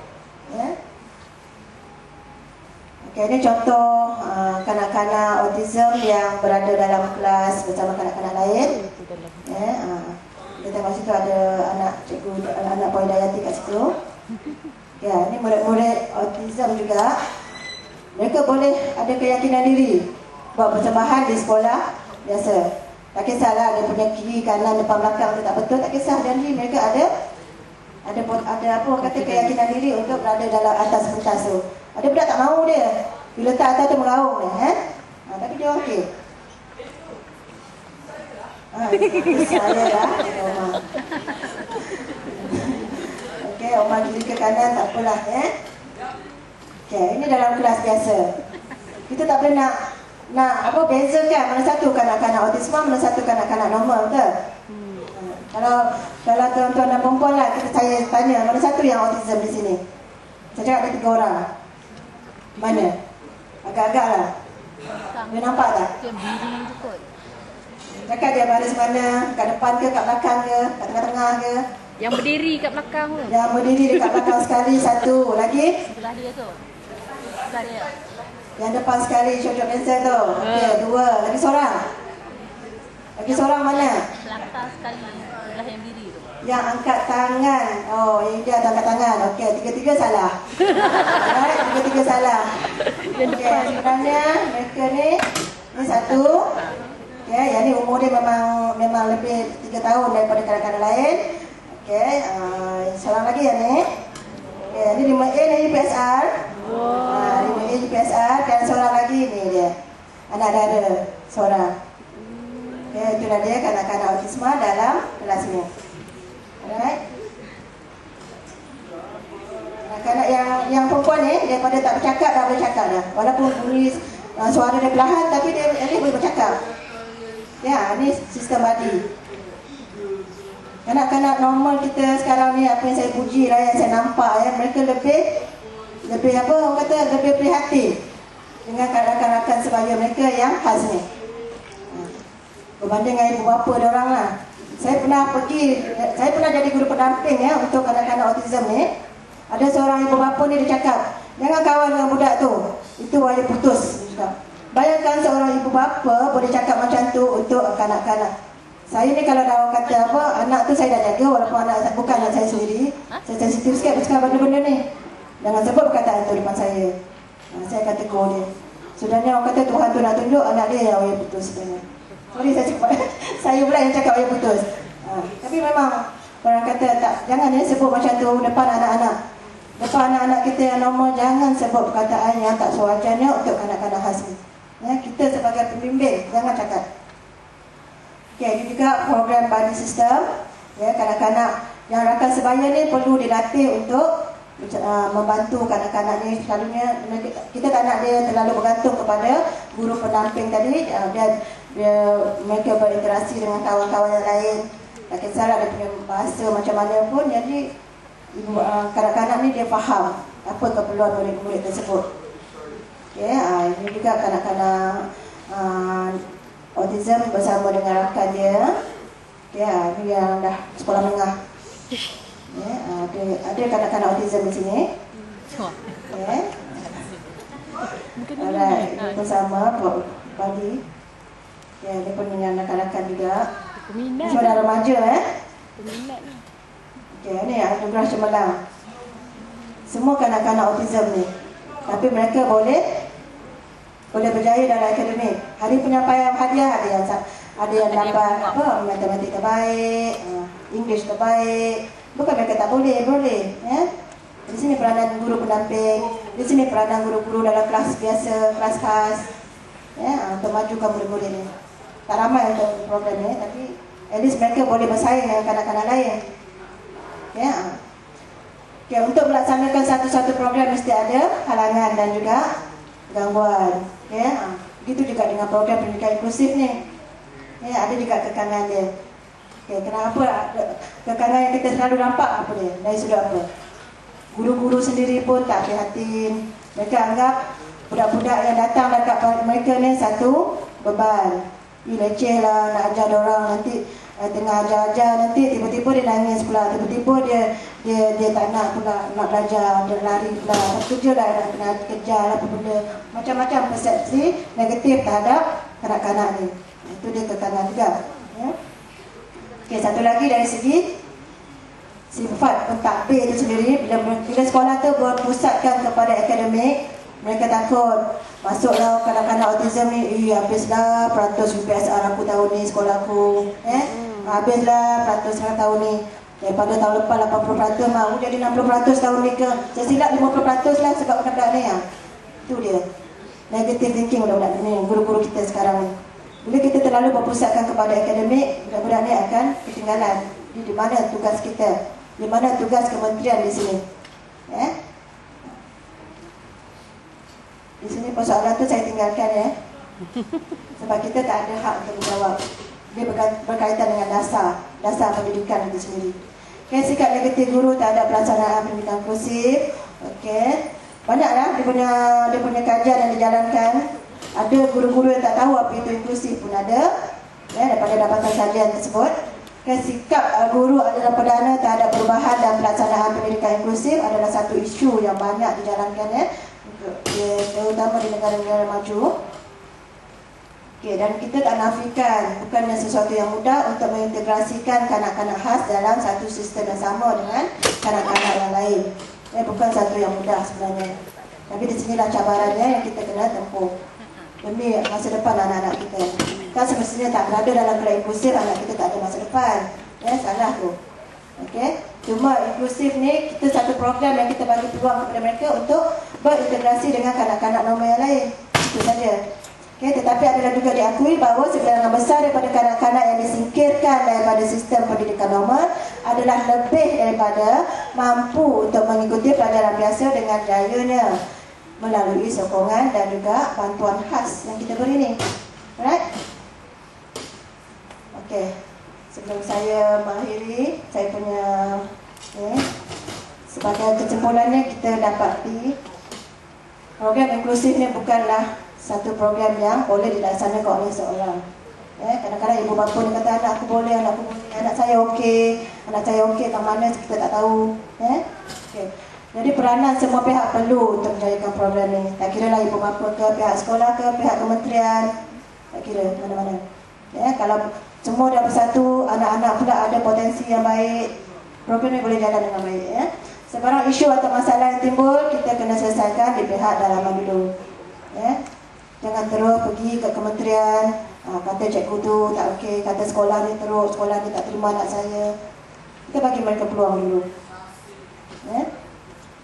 Okay, ini contoh kanak-kanak autism yang berada dalam kelas bersama kanak-kanak lain. Kita tengok situ ada anak Puan Hidayati kat situ. Ini murid-murid autism juga. Mereka boleh ada keyakinan diri buat persembahan di sekolah biasa. Tak kisahlah dia punya kiri, kanan, depan, belakang tu tak betul, tak kisah. Dan mereka ada apa kata keyakinan diri untuk berada dalam atas pentas tu. Ada budak tak mahu dia. Bila tak atas tu meraung dia. Tapi dia okey. Saya dah okey, Omar kiri ke kanan tak apalah. Okey, ini dalam kelas biasa. Kita tak boleh nak bezakan mana satu kanak-kanak autism, mana satu kanak-kanak normal, betul? Kalau tuan-tuan dan perempuan lah, saya tanya mana satu yang autism di sini. Saya cakap ada 3 orang. Mana? Agak-agak lah. Dia nampak tak? Cakap dia baris mana? Kat depan ke, kat belakang ke, kat tengah-tengah ke? Yang berdiri kat belakang tu. Yang berdiri dekat belakang sekali, satu. Lagi? Sebelah dia tu. Sebelah dia. Yang depan sekali, short pencil tu. Okey, 2. Lagi seorang? Lagi seorang mana? Belakang sekali. Sebelah yang berdiri tu. Yang angkat tangan. Oh, yang dia angkat tangan. Okey, tiga-tiga salah. Alright, tiga-tiga salah. Okey, sebenarnya mereka ni satu. Okey, yang ni umur dia memang lebih 3 tahun daripada kanak-kanak lain. Okey, seorang lagi yang ni. Okey, ni 5A ni UPSR. 5A UPSR dan seorang lagi ni dia. Anak dara seorang. Okey, itulah dia kanak-kanak autism dalam kelas ni. Alright. Kanak-kanak yang perempuan ni daripada tak bercakap dah boleh cakap dah. Walaupun bunyi suara dia perlahan tapi dia boleh bercakap. Ya, ni sistem badi. Kanak-kanak normal kita sekarang ni, apa yang saya puji lah, yang saya nampak mereka lebih apa orang kata, lebih prihatin dengan rakan-rakan sebaya mereka yang khas ni. Berbanding dengan ibu bapa dia orang lah. Saya pernah jadi guru pendamping untuk kanak-kanak autism ni. Ada seorang ibu bapa ni dia cakap, jangan kawan dengan budak tu, itu waya putus. Bayangkan seorang ibu bapa boleh cakap macam tu untuk kanak-kanak. Saya ni kalau dah orang kata apa, anak tu saya dah jaga walaupun bukan anak saya sendiri. Saya sensitif sikit bercakap benda-benda ni. Jangan sebut perkataan tu depan saya. Saya akan tegur dia. Sebenarnya orang kata Tuhan tu nak tunjuk anak dia yang waya putus sebenarnya. Sorry saya cakap. Saya pula yang cakap waya putus. Tapi memang orang kata tak, jangan sebut macam tu depan anak-anak. Depan anak-anak kita yang normal, jangan sebut perkataan yang tak sewajarnya untuk kanak-kanak khas ni. Kita sebagai pembimbing jangan cakap. Okey, ini juga program body system. Kanak-kanak Yang rakan sebaya ni perlu dilatih untuk membantu kanak-kanak ni. Selalunya kita tak nak dia terlalu bergantung kepada guru pendamping tadi. Mereka berinteraksi dengan kawan-kawan yang lain, tak kisahlah dia punya bahasa macam mana pun. Jadi kanak-kanak ni dia faham apa keperluan murid-murid tersebut. Ini juga kanak-kanak autism bersama dengan rakan dia. Ini yang dah sekolah menengah. Ada kanak-kanak autism di sini. Alright, ini bersama Bali. Dia pun dengan rakan-rakan juga. Semua dah remaja Peminat ni. ni anugerah cemerlang. Semua kanak-kanak autism ni. Tapi mereka boleh berjaya dalam akademik. Hari penyampaian hadiah ada yang dapat matematik terbaik, English terbaik. Bukan mereka tak boleh. Di sini peranan guru pendamping, di sini peranan guru-guru dalam kelas biasa, kelas khas, untuk majukan murid-murid ni. Tak ramai untuk program ni, tapi at least mereka boleh bersaing dengan kanak-kanak lain. Untuk melaksanakan satu-satu program mesti ada halangan dan juga gangguan. Begitu juga dengan program pendidikan inklusif ni. Ada juga kekangan dia. Kenapa kekangan yang kita selalu nampak apa dia? Dari sudut apa? Guru-guru sendiri pun tak prihatin. Mereka anggap budak-budak yang datang dekat mereka ni satu beban. Leceh lah nak ajar orang, nanti tengah ajar-ajar nanti tiba-tiba dia nangis pula, tiba-tiba dia tak nak pula nak belajar, dia lari pula, kerja lah, nak kejar lah apa benda. Macam-macam persepsi negatif terhadap kanak-kanak ni. Itu dia kekangan juga. Satu lagi dari segi sifat pentadbir itu sendiri. Bila sekolah tu berpusatkan kepada akademik, mereka takut masuklah kanak-kanak autism ni, habislah peratus UPSR aku tahun ni sekolahku, habislah peratus tahun ni. Daripada tahun lepas 80% mahu jadi 60% tahun ni ke. Saya silap 50% lah sebab budak-budak ni. Itu dia negative thinking budak-budak ni, guru-guru kita sekarang ni. Bila kita terlalu berpusatkan kepada akademik, budak-budak ni akan ketinggalan. Di mana tugas kita, di mana tugas kementerian di sini. Di sini persoalan tu saya tinggalkan sebab kita tak ada hak untuk menjawab. Dia berkaitan dengan dasar pendidikan itu sendiri. Sikap negatif guru terhadap pelaksanaan pendidikan inklusif. Banyaklah dia punya kajian yang dijalankan. Ada guru-guru yang tak tahu apa itu inklusif pun ada, daripada dapatan kajian tersebut. Sikap guru adalah perdana terhadap perubahan dan pelaksanaan pendidikan inklusif adalah satu isu yang banyak dijalankan terutama di negara-negara maju. Dan kita tak nafikan bukannya sesuatu yang mudah untuk mengintegrasikan kanak-kanak khas dalam satu sistem yang sama dengan kanak-kanak yang lain. Bukan satu yang mudah sebenarnya. Tapi di sinilah cabarannya yang kita kena tempuh demi masa depan anak-anak kita. Kan semestinya tak berada dalam kelas inklusif, anak kita tak ada masa depan. Salah tu. Cuma inklusif ni kita satu program yang kita bagi peluang kepada mereka untuk berintegrasi dengan kanak-kanak normal yang lain. Itu saja. Tetapi adalah juga diakui bahawa sebilangan besar daripada kanak-kanak yang disingkirkan daripada sistem pendidikan normal adalah lebih daripada mampu untuk mengikuti pelajaran biasa dengan jayanya melalui sokongan dan juga bantuan khas yang kita beri ni. Alright? Sebelum saya mengakhiri saya punya sebagai kesimpulannya, kita dapati program inklusif ni bukanlah satu program yang boleh dilaksanakan oleh seorang. Kadang-kadang ibu bapa ni kata anak aku boleh, anak saya okey, ke mana kita tak tahu. Jadi peranan semua pihak perlu untuk menjayakan program ni. Tak kira lah ibu bapa ke, pihak sekolah ke, pihak kementerian, tak kira mana-mana. Kalau semua dah bersatu, anak-anak pula ada potensi yang baik, program ni boleh jalan dengan baik. Sekarang isu atau masalah yang timbul, kita kena selesaikan di pihak dalaman dulu. Jangan terus pergi ke kementerian, kata cikgu tu tak okey, kata sekolah ni teruk, sekolah ni tak terima anak saya. Kita bagi mereka peluang dulu.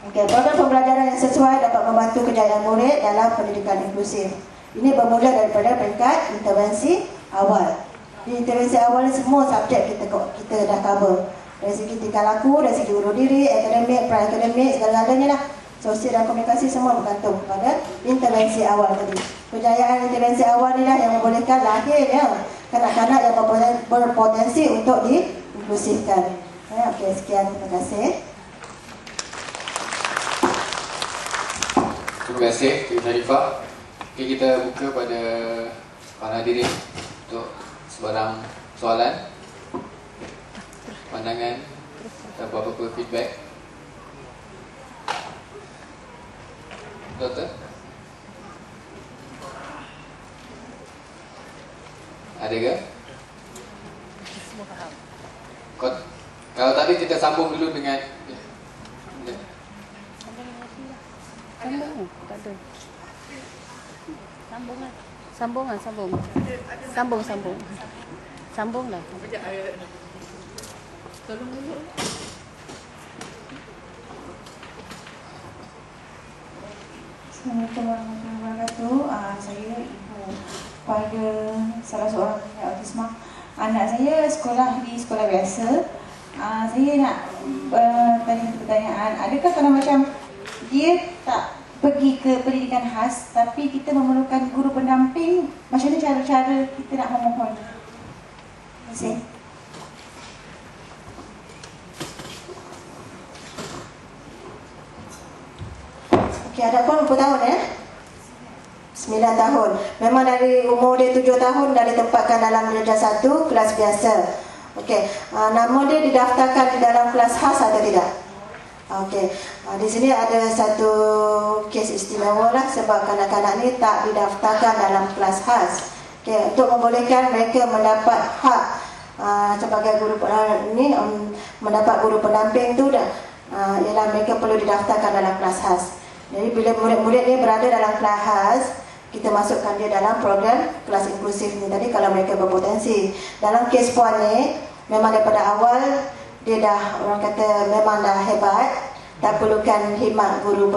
Program pembelajaran yang sesuai dapat membantu kejayaan murid dalam pendidikan inklusif. Ini bermula daripada peringkat intervensi awal. Di intervensi awal ni semua subjek kita dah cover. Dari segi tingkah laku, dari segi urut diri, akademik, pra-akademik, segala-galanya lah. Sosial dan komunikasi semua bergantung kepada intervensi awal tadi. Kejayaan intervensi awal ni lah yang membolehkan lahirnya kanak-kanak yang berpotensi untuk diinklusifkan. Okey, sekian, terima kasih. Terima kasih Cikgu Sharifah. Okay, kita buka pada para hadirin untuk sebarang soalan, pandangan atau apa-apa feedback. Doktor? Ada ke? Semua faham. Kalau tadi kita sambung dulu dengan Sambung. Tak ada. Sambung lah. Sambung. Sambung lah. Tolong dulu. Assalamualaikum warahmatullahi wabarakatuh. Saya ibu pada salah seorang anak autisma. Anak saya sekolah di sekolah biasa. Saya nak tanya satu pertanyaan. Adakah kalau macam dia tak pergi ke pendidikan khas, tapi kita memerlukan guru pendamping, macam mana cara-cara kita nak memohon? Terima kasih. Okey, anak pun berapa tahun 9 tahun. Memang dari umur dia 7 tahun dah ditempatkan dalam darjah 1 kelas biasa. Okey, nama dia didaftarkan di dalam kelas khas atau tidak? Okey, di sini ada satu kes istimewa lah sebab kanak-kanak ni tak didaftarkan dalam kelas khas. Okey, untuk membolehkan mereka mendapat hak sebagai guru mendapat guru pendamping tu dah ialah mereka perlu didaftarkan dalam kelas khas. Jadi bila murid-murid ni berada dalam kelas khas, kita masukkan dia dalam program kelas inklusif ni tadi kalau mereka berpotensi. Dalam kes puan ni memang daripada awal dia dah, orang kata memang dah hebat, tak perlukan khidmat guru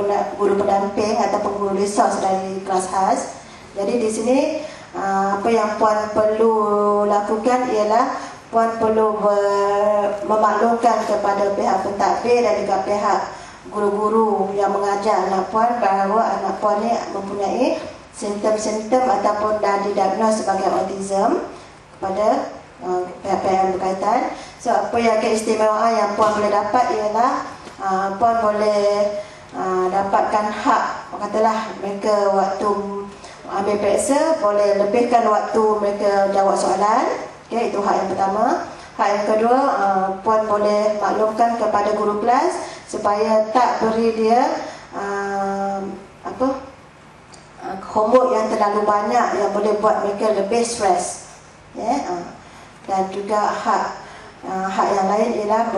pendamping ataupun guru resource dari kelas khas. Jadi di sini apa yang puan perlu lakukan ialah puan perlu memaklumkan kepada pihak pentadbir dan juga pihak guru-guru yang mengajar anak puan bahawa anak puan ni mempunyai simptom-simptom ataupun dah didiagnos sebagai autism kepada pihak-pihak yang berkaitan. So apa yang keistimewaan yang puan boleh dapat ialah puan boleh dapatkan hak, katalah mereka waktu ambil periksa boleh lebihkan waktu mereka jawab soalan. Okay, itu hak yang pertama. Hak yang kedua, puan boleh maklumkan kepada guru kelas supaya tak beri dia homework yang terlalu banyak yang boleh buat mereka lebih stres. Dan juga hak yang lain ialah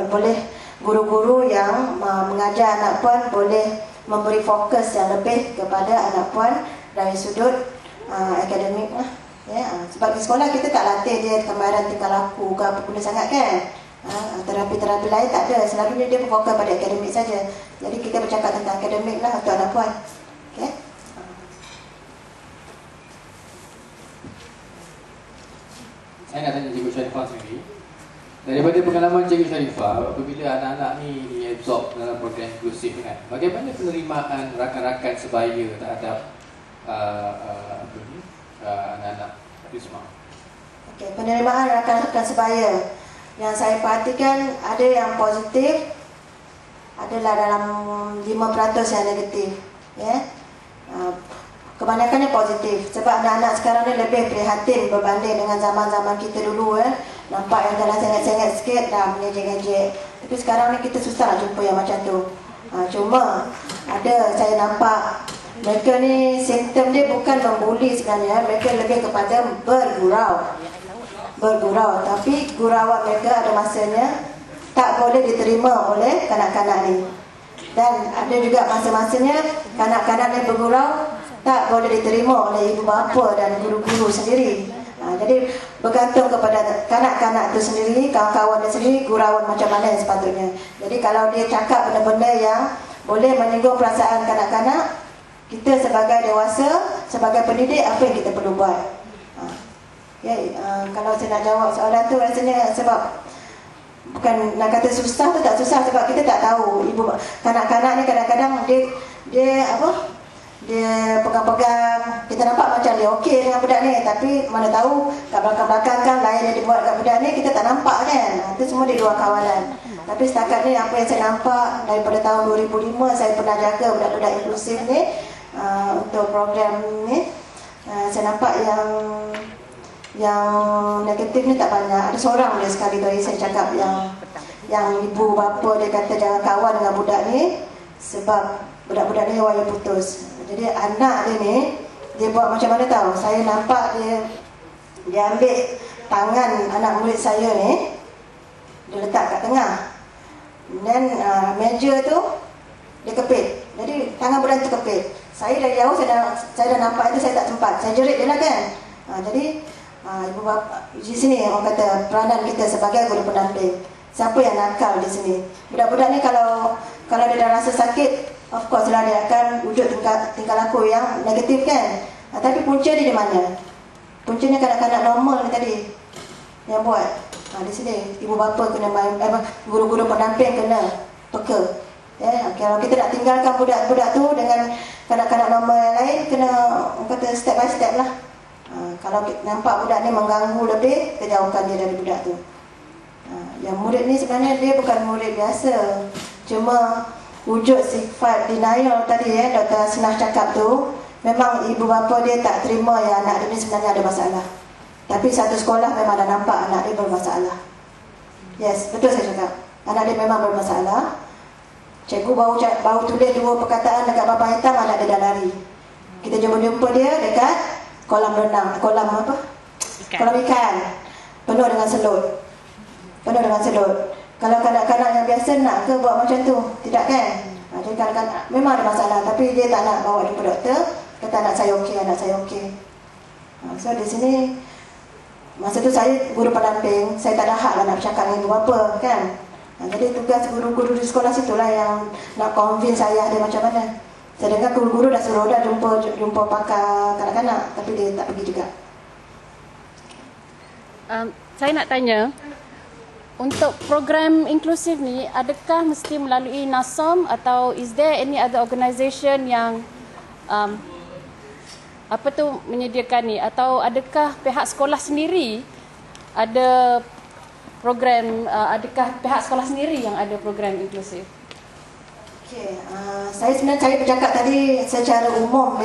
boleh guru-guru yang mengajar anak puan boleh memberi fokus yang lebih kepada anak puan dari sudut akademik lah. Sebab di sekolah kita tak latih dia gambaran tingkah laku ke apa benda sangat kan. Terapi-terapi lain tak ada, selalunya dia berfokus pada akademik saja. Jadi kita bercakap tentang akademik lah untuk anak puan. Okay? Saya nak tanya Cikgu Sharifah sendiri. Daripada pengalaman Cikgu Sharifah, apabila anak-anak ni diabsorb dalam program inklusif kan, bagaimana penerimaan rakan-rakan sebaya terhadap anak-anak autisma? Okay, penerimaan rakan-rakan sebaya yang saya perhatikan ada yang positif, adalah dalam 5% yang negatif. Kebanyakannya positif sebab anak-anak sekarang ni lebih prihatin berbanding dengan zaman-zaman kita dulu. Nampak yang jalan sengit-sengit sikit dah mengejek-ngejek. Tapi sekarang ni kita susah nak jumpa yang macam tu. Cuma ada saya nampak mereka ni simptom dia bukan membuli sebenarnya, mereka lebih kepada bergurau. Tapi gurauan mereka ada masanya tak boleh diterima oleh kanak-kanak ni. Dan ada juga masa-masanya kanak-kanak ni bergurau tak boleh diterima oleh ibu bapa dan guru-guru sendiri. Jadi bergantung kepada kanak-kanak tu sendiri, kawan-kawan dia sendiri, gurauan macam mana yang sepatutnya. Jadi kalau dia cakap benda-benda yang boleh menyinggung perasaan kanak-kanak, kita sebagai dewasa, sebagai pendidik, apa yang kita perlu buat? Kalau saya nak jawab soalan tu rasanya sebab bukan nak kata susah tu tak susah sebab kita tak tahu. Ibu kanak-kanak ni kadang-kadang dia apa? Dia pegang-pegang, kita nampak macam dia okey dengan budak ni, tapi mana tahu kat belakang-belakang kan lain yang dibuat kat budak ni kita tak nampak kan. Itu semua di luar kawalan. Tapi setakat ni apa yang saya nampak daripada tahun 2005 saya pernah jaga budak-budak inklusif ni untuk program ni, saya nampak yang negatif ni tak banyak. Ada seorang dia sekali tadi saya cakap yang ibu bapa dia kata jangan kawan dengan budak ni sebab budak-budak ni wayang putus. Jadi anak dia ni dia buat macam mana tahu? Saya nampak dia ambil tangan anak murid saya ni, dia letak kat tengah. Dan meja tu dia kepit. Jadi tangan budak tu kepit. Saya dari jauh saya dah nampak itu, saya tak sempat. Saya jerit dia lah kan. Jadi ibu bapa di sini orang kata peranan kita sebagai guru pendamping. Siapa yang nakal di sini? Budak-budak ni kalau dia dah rasa sakit, of course lah dia akan wujud tingkah laku yang negatif kan. Tapi punca dia di mana? Puncanya kanak-kanak normal ni tadi yang buat. Di sini ibu bapa kena main, guru-guru pendamping kena peka. Kalau kita nak tinggalkan budak-budak tu dengan kanak-kanak normal yang lain, kena kata step by step lah. Kalau nampak budak ni mengganggu lebih, kita jauhkan dia dari budak tu. Yang murid ni sebenarnya dia bukan murid biasa, cuma wujud sifat denial tadi Dr. Asnah cakap tu, memang ibu bapa dia tak terima yang anak dia ni sebenarnya ada masalah. Tapi satu sekolah memang dah nampak anak dia bermasalah. Yes, betul saya cakap. Anak dia memang bermasalah. Cikgu baru tulis 2 perkataan dekat papan hitam, anak dia dah lari. Kita jumpa dia dekat kolam renang, kolam apa? Kolam ikan. Penuh dengan selut. Kalau kanak-kanak yang biasa nak ke buat macam tu? Tidak kan? Jadi kanak-kanak memang ada masalah, tapi dia tak nak bawa jumpa doktor. Kata anak saya okey. So di sini masa tu saya guru pendamping, saya tak ada hak lah nak bercakap dengan ibu bapa kan. Jadi tugas guru-guru di sekolah situlah yang nak convince saya dia macam mana. Saya dengar guru-guru dah suruh dah jumpa pakar kanak-kanak, tapi dia tak pergi juga. Saya nak tanya, untuk program inklusif ni, adakah mesti melalui NASOM atau is there any other organisation yang menyediakan ni, atau adakah pihak sekolah sendiri ada program, adakah pihak sekolah sendiri yang ada program inklusif? Okey, saya bercakap tadi secara umum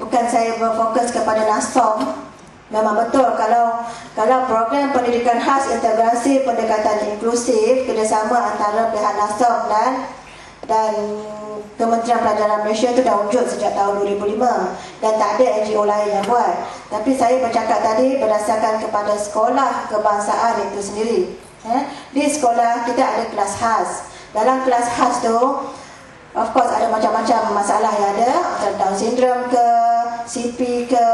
bukan saya berfokus kepada NASOM. Memang betul kalau program pendidikan khas integrasi pendekatan inklusif kerjasama antara pihak NASOM dan Kementerian Pelajaran Malaysia itu dah wujud sejak tahun 2005 dan tak ada NGO lain yang buat. Tapi saya bercakap tadi berdasarkan kepada sekolah kebangsaan itu sendiri. Di sekolah kita ada kelas khas. Dalam kelas khas tu of course ada macam-macam masalah yang ada, Down syndrome ke, CP ke,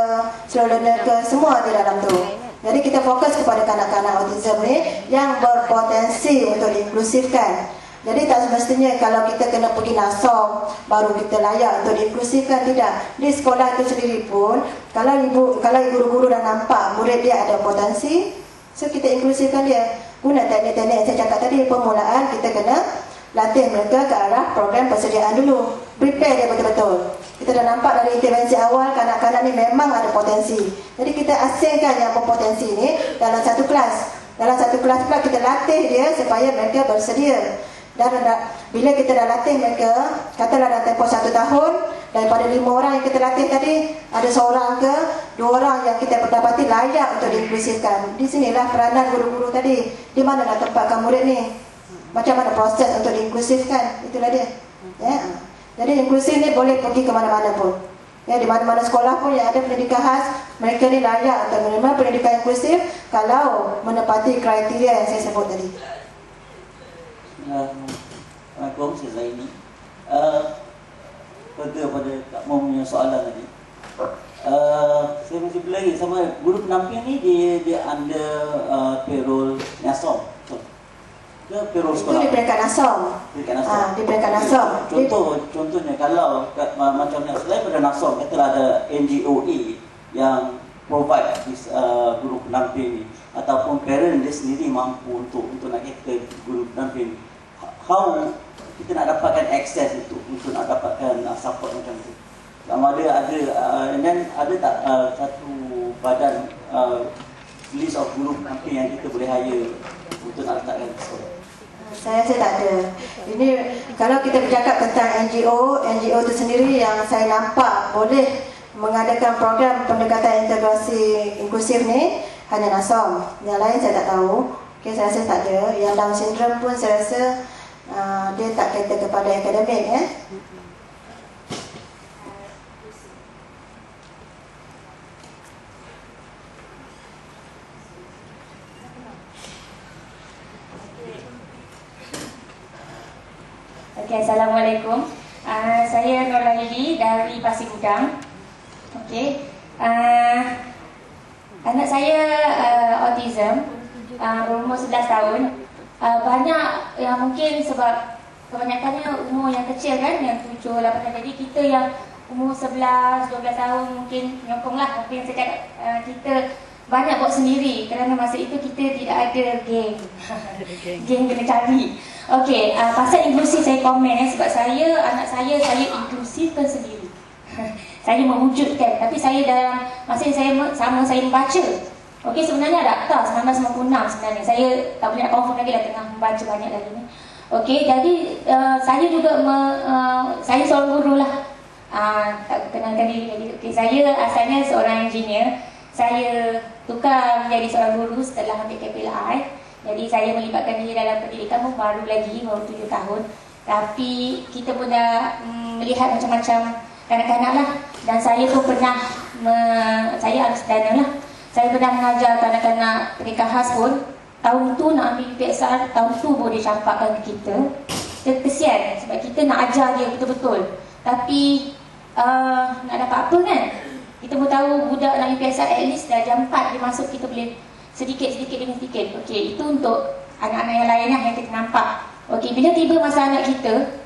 slow learner ke, semua di dalam tu. Jadi kita fokus kepada kanak-kanak autism ni yang berpotensi untuk diinklusifkan. Jadi tak semestinya kalau kita kena pergi NASOM baru kita layak untuk diinklusifkan, tidak. Di sekolah itu sendiri pun kalau guru-guru dah nampak murid dia ada potensi, so kita inklusifkan dia. Guna teknik-teknik yang saya cakap tadi, permulaan kita kena latih mereka ke arah program persediaan dulu. Prepare dia betul-betul. Kita dah nampak dari intervensi awal kanak-kanak ni memang ada potensi. Jadi kita asingkan yang berpotensi ni dalam satu kelas. Dalam satu kelas pula kita latih dia supaya mereka bersedia. Dan bila kita dah latih mereka, katalah dalam tempoh 1 tahun, daripada 5 orang yang kita latih tadi, ada seorang ke 2 orang yang kita dapati layak untuk diinklusifkan. Di sinilah peranan guru-guru tadi. Di mana nak tempatkan murid ni? Macam mana proses untuk diinklusifkan? Itulah dia. Jadi inklusif ni boleh pergi ke mana-mana pun. Di mana-mana sekolah pun yang ada pendidikan khas, mereka ni layak untuk menerima pendidikan inklusif kalau menepati kriteria yang saya sebut tadi. Assalamualaikum, saya Zaini. Pada Kak Mom punya soalan tadi, saya masih berlari sama guru pendamping ni dia under payroll NASOM. Ke payroll sekolah? Itu di peringkat NASOM. Di peringkat NASOM. Contohnya kalau macam yang selain pada NASOM, katalah ada NGOE yang provide guru pendamping ni. ataupun parent dia sendiri mampu untuk nak cater guru pendamping, how kita nak dapatkan akses untuk nak dapatkan support macam tu? Sama ada dan ada tak satu badan list of guru pendamping yang kita boleh hire untuk nak letakkan sekolah? Saya rasa tak ada. Ini kalau kita bercakap tentang NGO itu sendiri yang saya nampak boleh mengadakan program pendekatan integrasi inklusif ni hanya NASOM. Yang lain saya tak tahu. Okay, saya rasa tak ada. Yang Down syndrome pun saya rasa dia tak kata kepada akademik ya. Okay, Assalamualaikum. Saya Nur Laili dari Pasir Gudang. Okay. Anak saya autism, berumur 11 tahun. Banyak yang mungkin sebab kebanyakannya umur yang kecil kan, yang 7, 8 tahun. Jadi kita yang umur 11, 12 tahun mungkin menyokonglah. Mungkin saya cakap kita banyak buat sendiri kerana masa itu kita tidak ada geng. Geng kena cari. Okey, pasal inklusif saya komen sebab anak saya inklusifkan sendiri. Saya mewujudkan, tapi saya dalam masa yang saya membaca. Okey, sebenarnya ada akta 1996 sebenarnya. Saya tak boleh nak confirm lagi dah tengah membaca banyak lagi ni. Okey, jadi saya juga saya seorang guru lah. Tak kenalkan diri lagi. Okay, saya asalnya seorang engineer. Saya tukar menjadi seorang guru setelah ambil KPLI. Jadi saya melibatkan diri dalam pendidikan pun baru 7 tahun. Tapi kita pun dah melihat macam-macam kanak-kanak lah. Dan saya pun pernah, saya harus dana lah. Saya pernah mengajar kanak-kanak TDK khas pun. Tahun tu nak ambil PSR, tahun tu boleh campakkan ke kita. Kesian sebab kita nak ajar dia betul-betul. Tapi nak dapat apa kan? Kita pun tahu budak nak PSR at least dah jam 4 dia masuk, kita boleh sedikit-sedikit demi sedikit. Okey, itu untuk anak-anak yang lain lah yang kita nampak. Okey, bila tiba masa anak kita,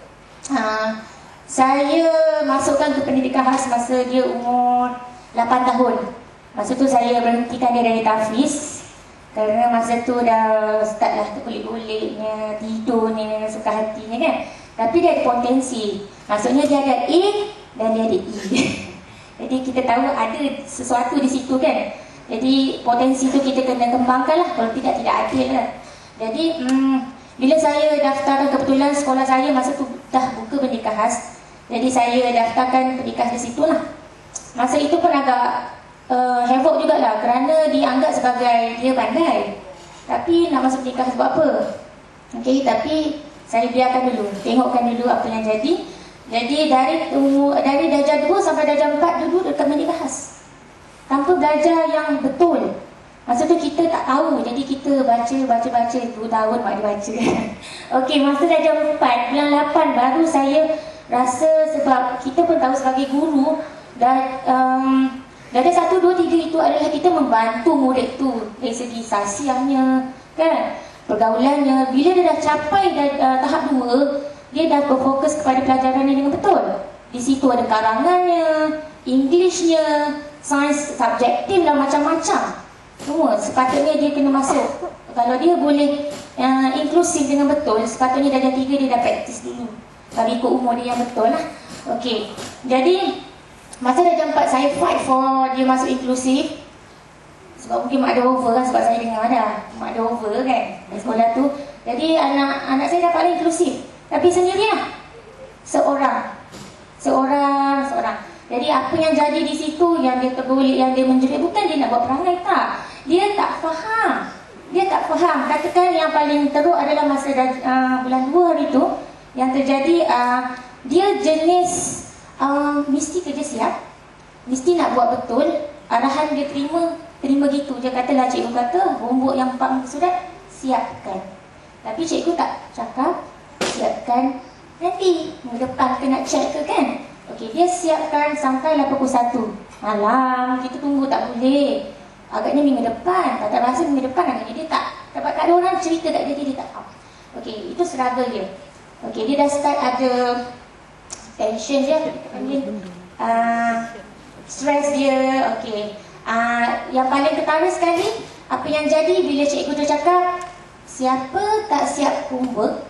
saya masukkan ke pendidikan khas masa dia umur 8 tahun. Masa tu saya berhentikan dia dari tahfiz kerana masa tu dah start lah terkulik-kuliknya, tidurnya, suka hatinya kan. Tapi dia ada potensi. Maksudnya dia ada A dan dia ada E. Jadi kita tahu ada sesuatu di situ kan. Jadi potensi tu kita kena kembangkan lah. Kalau tidak ada lah. Jadi bila saya daftarkan, kebetulan sekolah saya masa tu dah buka pendidikan khas. Jadi saya daftarkan pendidikan di situ lah. Masa itu pun agak havoc jugalah kerana dianggap sebagai dia pandai. Tapi nak masuk pendidikan sebab apa? Okay, tapi saya biarkan dulu, tengokkan dulu apa yang jadi. Jadi dari darjah 2 sampai darjah 4 dulu dekat pendidikan khas. Tanpa belajar yang betul. Masa tu kita tak tahu. Jadi kita baca 2 tahun mak dia baca. Okey, masa darjah 4, bulan 8 baru saya rasa, sebab kita pun tahu sebagai guru darjah 1, 2, 3 itu adalah kita membantu murid tu dari segi sasiahnya kan, pergaulannya. Bila dia dah capai tahap 2, dia dah berfokus kepada pelajarannya dengan betul. Di situ ada karangannya, Englishnya, sains subjektif dan macam-macam. Semua sepatutnya dia kena masuk. Kalau dia boleh inklusif dengan betul, sepatutnya darjah 3 dia dah praktis dulu. Kalau ikut umur dia yang betul lah. Okey, jadi masa darjah 4 saya fight for dia masuk inklusif. Sebab mungkin mak ada over kan, sebab saya dengar dah mak ada over kan di sekolah tu. Jadi anak saya dapat inklusif. Tapi sendirilah. Seorang. Jadi apa yang jadi di situ, yang dia tergulik, yang dia menjerit, bukan dia nak buat perangai, tak. Dia tak faham. Katakan yang paling teruk adalah masa bulan 2 hari tu, yang terjadi dia jenis mesti kerja siap, mesti nak buat betul. Arahan dia terima gitu. Dia katalah, cikgu kata homework yang 4 muka surat siapkan. Tapi cikgu tak cakap siapkan nanti minggu depan kena check ke kan. Okey, dia siapkan sampailah pukul 1 malam. Kita tunggu tak boleh. Agaknya minggu depan. Tak rasa minggu depan agaknya dia tak ada orang cerita kat dia tak faham. Okey, itu struggle dia. Okey, dia dah start ada tension dia, stress dia. Okey. Yang paling ketara sekali Apa yang jadi bila cikgu tu cakap, siapa tak siap homework,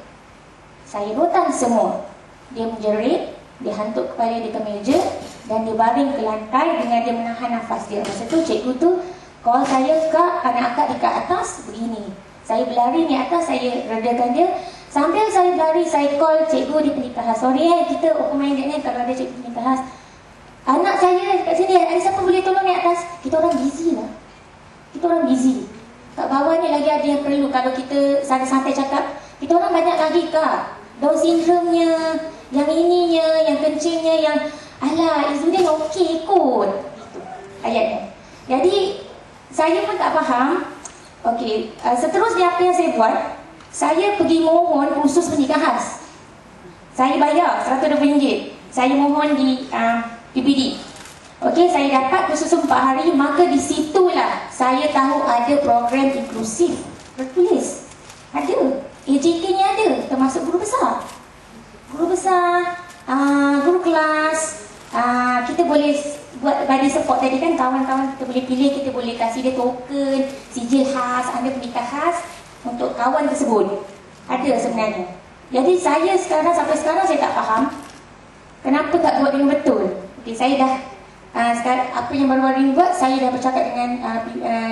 saya rotan semua. Dia menjerit, dia hantuk kepala dia ke meja dan dia baring ke lantai dengan dia menahan nafas dia. Masa tu cikgu tu call saya, "Kak, anak akak dekat atas begini." Saya berlari ni atas, saya redakan dia. Sambil saya berlari, saya call cikgu di pendidikan khas. "Sorry kita open minded ni kalau ada cikgu pendidikan khas. Anak saya kat sini, ada siapa boleh tolong ni atas?" Kita orang busy lah. Kita orang busy. Kat bawah ni lagi ada yang perlu. Kalau kita santai-santai cakap, kita orang banyak lagi, Kak. Down syndrome-nya, yang ininya, yang kencingnya, yang alah, Izzuddin okey kot. Itu ayatnya. Jadi, saya pun tak faham. Okey, seterusnya apa yang saya buat, saya pergi mohon khusus pendidikan khas. Saya bayar RM120. Saya mohon di PPD. Okey, saya dapat khusus 4 hari, maka di situlah saya tahu ada program inklusif tertulis. Ada. AJK-nya ada, termasuk guru besar. Guru besar, guru kelas, kita boleh buat body support tadi kan, kawan-kawan kita boleh pilih, kita boleh kasih dia token, sijil khas, ada pendidikan khas untuk kawan tersebut. Ada sebenarnya. Jadi saya sampai sekarang saya tak faham kenapa tak buat dengan betul. Okey, saya dah sekarang, apa yang baru-baru ini buat, saya dah bercakap dengan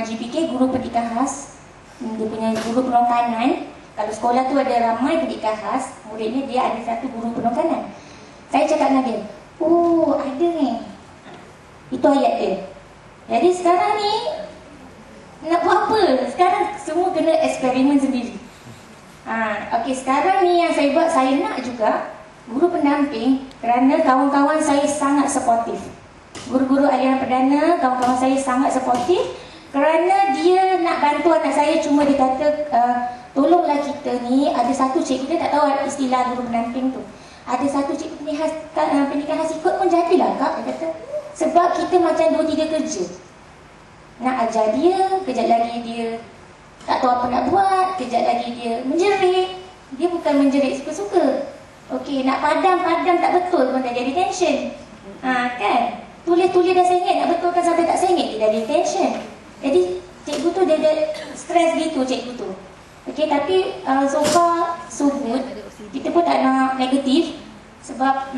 GPK, guru pendidikan khas. Dia punya guru penongkanan. Kalau sekolah tu ada ramai pendidikan khas, muridnya dia ada satu guru penongkanan. Saya cakap dengan dia, "Oh, ada ni." Itu ayat dia. Jadi sekarang ni nak buat apa? Sekarang semua kena eksperimen sendiri. Okey, sekarang ni yang saya buat, saya nak juga guru pendamping kerana kawan-kawan saya sangat suportif. Guru-guru aliran perdana, kawan-kawan saya sangat suportif kerana dia nak bantu anak saya, cuma dia kata, "Tolonglah kita ni, ada satu cikgu," dia tak tahu istilah guru pendamping tu. "Ada satu cikgu pendidikan khas ikut pun jadilah, Kak," dia kata. "Sebab kita macam 2-3 kerja. Nak ajar dia, kejap lagi dia tak tahu apa nak buat, kejap lagi dia menjerit. Dia bukan menjerit suka-suka. Okey, nak padam tak betul pun dah jadi tension. Kan? Tulis-tulis dah sengit, nak betulkan sampai tak sengit, dia dah jadi tension. Jadi cikgu tu dia stres gitu, cikgu tu. Okey, tapi so far so good. Kita pun tak nak negatif sebab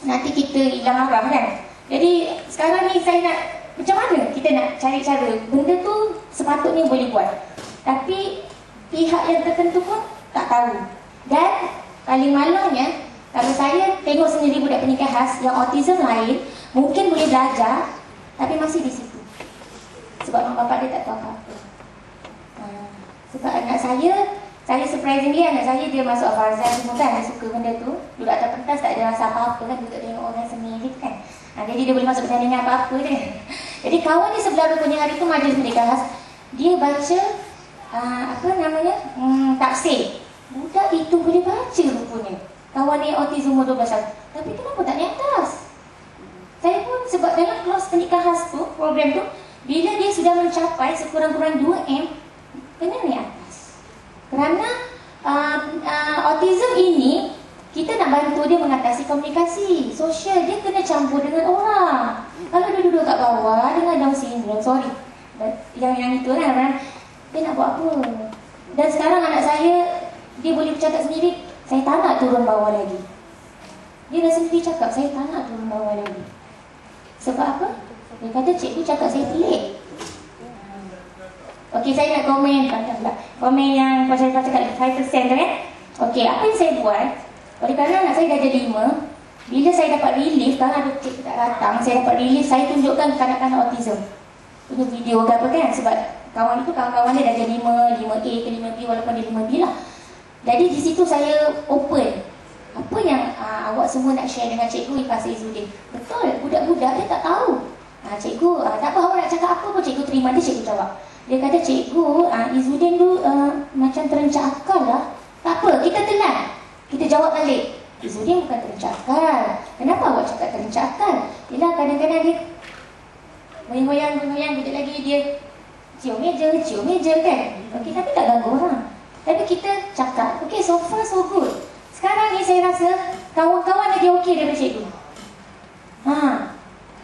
nanti kita hilang arah kan. Jadi sekarang ni saya nak, macam mana kita nak cari cara benda tu sepatutnya boleh buat, tapi pihak yang tertentu pun tak tahu. Dan paling malangnya, kalau saya tengok sendiri budak pendidikan khas yang autism lain, mungkin boleh belajar tapi masih di situ sebab mak bapak dia tak tahu apa-apa. Sebab anak saya surprisingly anak saya dia masuk Al-Farzan semua kan, dia suka benda tu. Duduk atas pentas tak ada rasa apa-apa kan, duduk tengok orang seni gitu kan. Jadi dia boleh masuk pertandingan apa-apa je. Jadi kawan dia sebelah rupanya hari tu majlis pendidikan khas, dia baca tafsir. Budak itu boleh baca rupanya. Kawan dia autism umur 12 tahun. Tapi kenapa tak naik atas? Saya pun sebab dalam kelas pendidikan khas tu, program tu, bila dia sudah mencapai sekurang-kurang 2M, kena naik atas. Kerana autism ini, kita nak bantu dia mengatasi komunikasi sosial, dia kena campur dengan orang. Kalau dia duduk kat bawah dengan Down syndrome, sorry, yang itu kan, dia nak buat apa? Dan sekarang anak saya, dia boleh bercakap sendiri, "Saya tak nak turun bawah lagi." Dia dah sendiri cakap, "Saya tak nak turun bawah lagi." Sebab apa? Dia kata, "Cikgu cakap saya pelik." Okey, saya nak komen pula. Komen yang Puan Sharifah cakap 5% tu kan. Okey, apa yang saya buat, oleh kerana anak saya dah jadi 5, bila saya dapat relief, kalau ada cikgu tak datang, saya dapat relief, saya tunjukkan kanak-kanak autism punya video ke apa kan. Sebab kawan-kawan dia dah jadi 5A ke 5B, walaupun dia 5B lah. Jadi di situ saya open. Apa yang awak semua nak share dengan cikgu Ikhlas Izzuddin? Betul, budak-budak dia tak tahu. Cikgu, tak apa awak nak cakap apa pun cikgu terima, dia cikgu jawab. Dia kata, "Cikgu, Izzuddin tu macam terencah akal lah." Tak apa, kita telan. Kita jawab balik, "Izzuddin bukan terencah akal. Kenapa awak cakap terencah akal?" Yelah, kadang-kadang dia goyang-goyang, kejap lagi dia cium meja kan. Okey, tapi tak ganggu orang. Tapi kita cakap, okey, so far so good. Sekarang ni saya rasa kawan-kawan lagi okey daripada cikgu.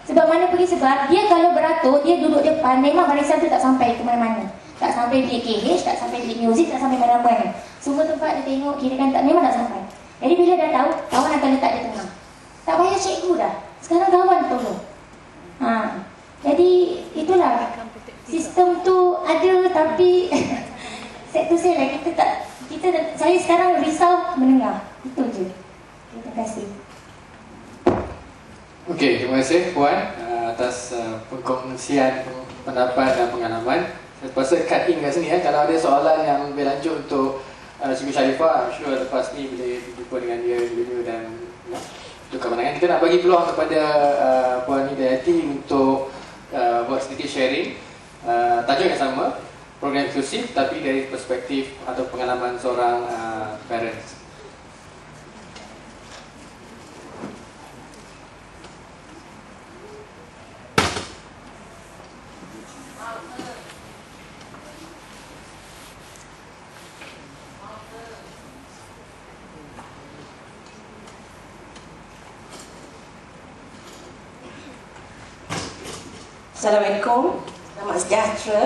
Sebab mana pergi, sebab dia kalau beratur, dia duduk depan, memang barisan tu tak sampai ke mana-mana. Tak sampai bilik KH, tak sampai bilik muzik, tak sampai mana-mana. Semua tempat dia tengok, kira kan tak, memang tak sampai. Jadi bila dah tahu, kawan akan letak dia tengah. Tak payah cikgu dah. Sekarang kawan tolong. Jadi itulah. Sistem tu ada tapi set tu saya lah, saya sekarang risau mendengar. Itu je. Terima kasih. Okey, terima kasih Puan atas pengkongsian pendapat dan pengalaman. Saya terpaksa cut in kat sini kalau ada soalan yang lebih lanjut untuk Cikgu Sharifah, I'm sure lepas ni boleh berjumpa dengan dia dulu dan tukar pandangan. Kita nak bagi peluang kepada Puan Hidayati untuk buat sedikit sharing. Tajuk yang sama, program inklusif, tapi dari perspektif atau pengalaman seorang parents. Assalamualaikum, selamat sejahtera.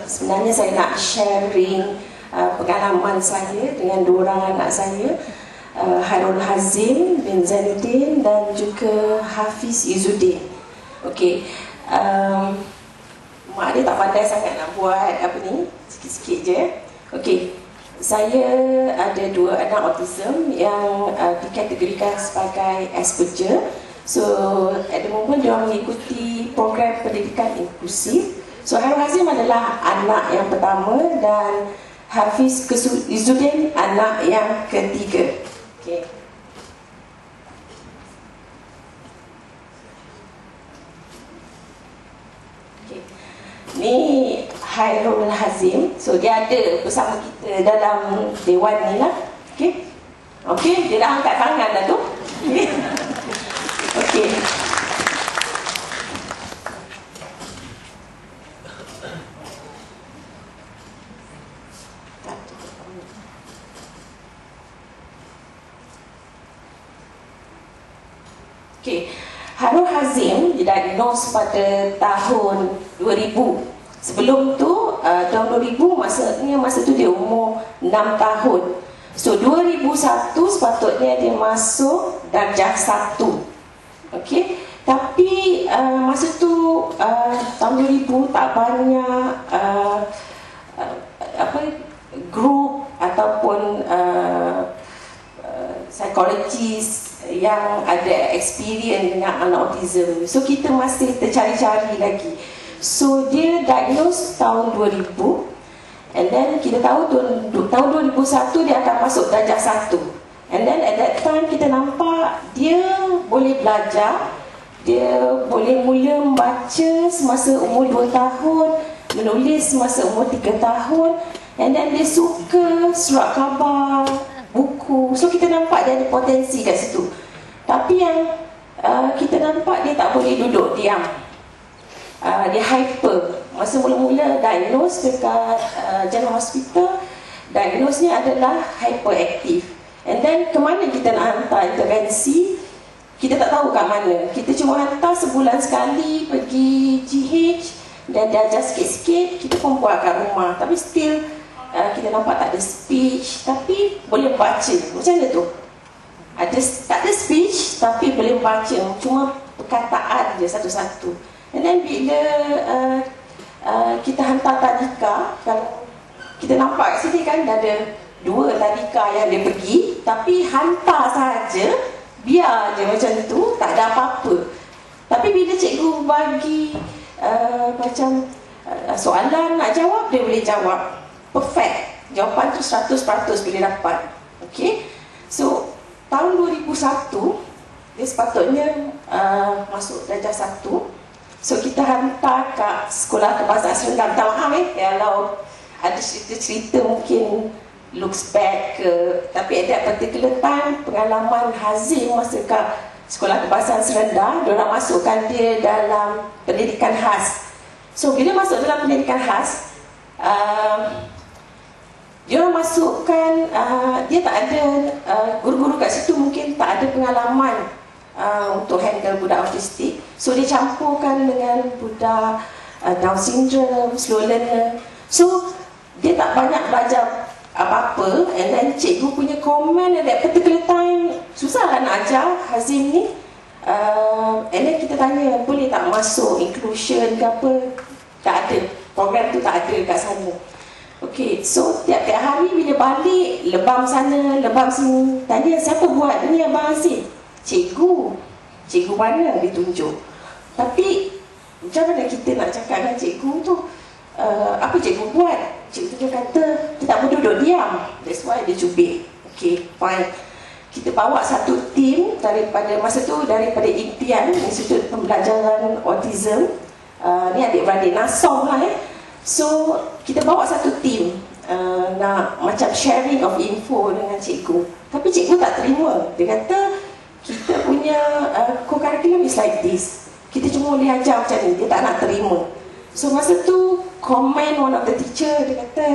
Sebenarnya saya nak sharing pengalaman saya dengan dua orang anak saya, Hairul Hazim bin Zainuddin dan juga Hafiz Izzuddin. Mak dia tak pandai sangat nak buat apa ni, sikit-sikit je. Saya ada dua anak autism yang dikategorikan sebagai Asperger. So, at the moment dia mengikuti program pendidikan inklusif. So, Hairul Hazim adalah anak yang pertama dan Hafiz Izzuddin anak yang ketiga. Ni Hairul Hazim. So, dia ada bersama kita dalam dewan ni lah. Dia dah angkat tangan dah tu. Hairul Hazim didiagnos pada tahun 2000. Sebelum tu, tahun 2000 masa tu dia umur 6 tahun. So 2001 sepatutnya dia masuk darjah 1. Tapi masa tu tahun 2000 tak banyak grup ataupun psikologis yang ada experience dengan anak autism. So kita masih tercari-cari lagi. So dia diagnose tahun 2000. And then kita tahu tahun 2001 dia akan masuk darjah 1. And then at that time kita nampak dia boleh belajar. Dia boleh mula membaca semasa umur 2 tahun, menulis semasa umur 3 tahun. And then dia suka surat khabar, buku. So kita nampak dia ada potensi kat situ. Tapi yang kita nampak dia tak boleh duduk diam. Dia hyper. Masa mula-mula diagnose dekat General Hospital, diagnosnya adalah hyperaktif. And then ke mana kita nak hantar intervensi, kita tak tahu kat mana. Kita cuma hantar sebulan sekali pergi GH dan dia ajar sikit-sikit, kita pun buat kat rumah. Tapi still kita nampak tak ada speech, tapi boleh baca. Macam mana tu? Tak ada speech tapi boleh baca, cuma perkataan je satu-satu. And then bila kita hantar tadika, kalau kita nampak kat sini kan ada 2 tadika yang dia pergi, tapi hantar saja, biar je macam tu, tak ada apa-apa. Tapi bila cikgu bagi macam soalan nak jawab, dia boleh jawab perfect. Jawapan tu 100% boleh dapat. So tahun 2001 dia sepatutnya masuk darjah 1. So kita hantar kat sekolah kebahasaan Serendam. Minta maaf kalau ada cerita-cerita mungkin looks bad ke, tapi at that particular time pengalaman Hazim masa kat sekolah kebahasaan Serendam, diorang masukkan dia dalam pendidikan khas. So bila masuk dalam pendidikan khas, diorang masukkan, dia tak ada guru-guru kat situ mungkin tak ada pengalaman untuk untuk handle budak autistik. So dia campurkan dengan budak Down syndrome, slow learner. So dia tak banyak belajar apa-apa, and then cikgu punya komen at that particular time, susah lah nak ajar Hazim ni. And then kita tanya, boleh tak masuk inclusion ke apa? Tak ada, program tu tak ada kat sana. Okay, so tiap-tiap hari bila balik, lebam sana, lebam sini, tanya siapa buat ni Abang Hazim? Cikgu. Cikgu mana? Ditunjuk. Tapi macam mana kita nak cakap dengan cikgu tu, apa cikgu buat? Cikgu tu dia kata, kita tak boleh duduk diam. That's why dia cubit. Okay, fine. Kita bawa satu tim daripada masa tu, daripada Impian, Institut Pembelajaran Autism. Ni adik-beradik NASOM lah So kita bawa satu tim nak macam sharing of info dengan cikgu. Tapi cikgu tak terima. Dia kata kita punya co-curriculum is like this. Kita cuma boleh ajar macam ni. Dia tak nak terima. So masa tu comment one of the teacher, dia kata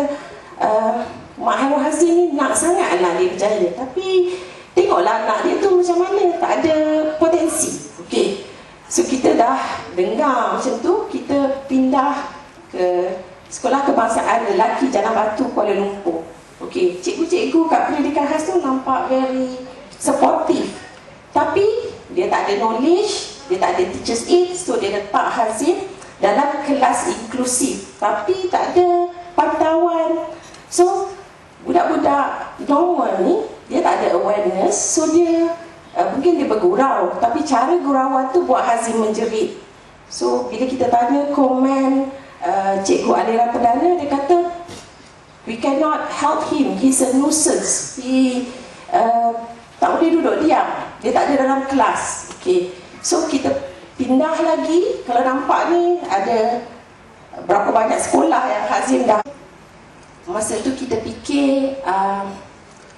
Mak Hairul Hazim ni nak sangat lah dia berjaya, tapi tengoklah anak dia tu macam mana, tak ada potensi. Okay, so kita dah dengar macam tu, kita pindah ke Sekolah Kebangsaan Lelaki Jalan Batu, Kuala Lumpur. Okay, cikgu-cikgu kat pendidikan khas tu nampak very supportive, tapi dia tak ada knowledge, dia tak ada teachers aid. So dia letak Hazim dalam kelas inklusif, tapi tak ada pantauan. So budak-budak normal ni, dia tak ada awareness. So dia mungkin dia bergurau, tapi cara gurauan tu buat Hazim menjerit. So bila kita tanya komen Cikgu Aliran Perdana, dia kata we cannot help him, he's a nuisance, he tak boleh duduk diam, dia tak ada dalam kelas. Okay, so kita pindah lagi. Kalau nampak ni ada berapa banyak sekolah yang Hazim dah. Masa tu kita fikir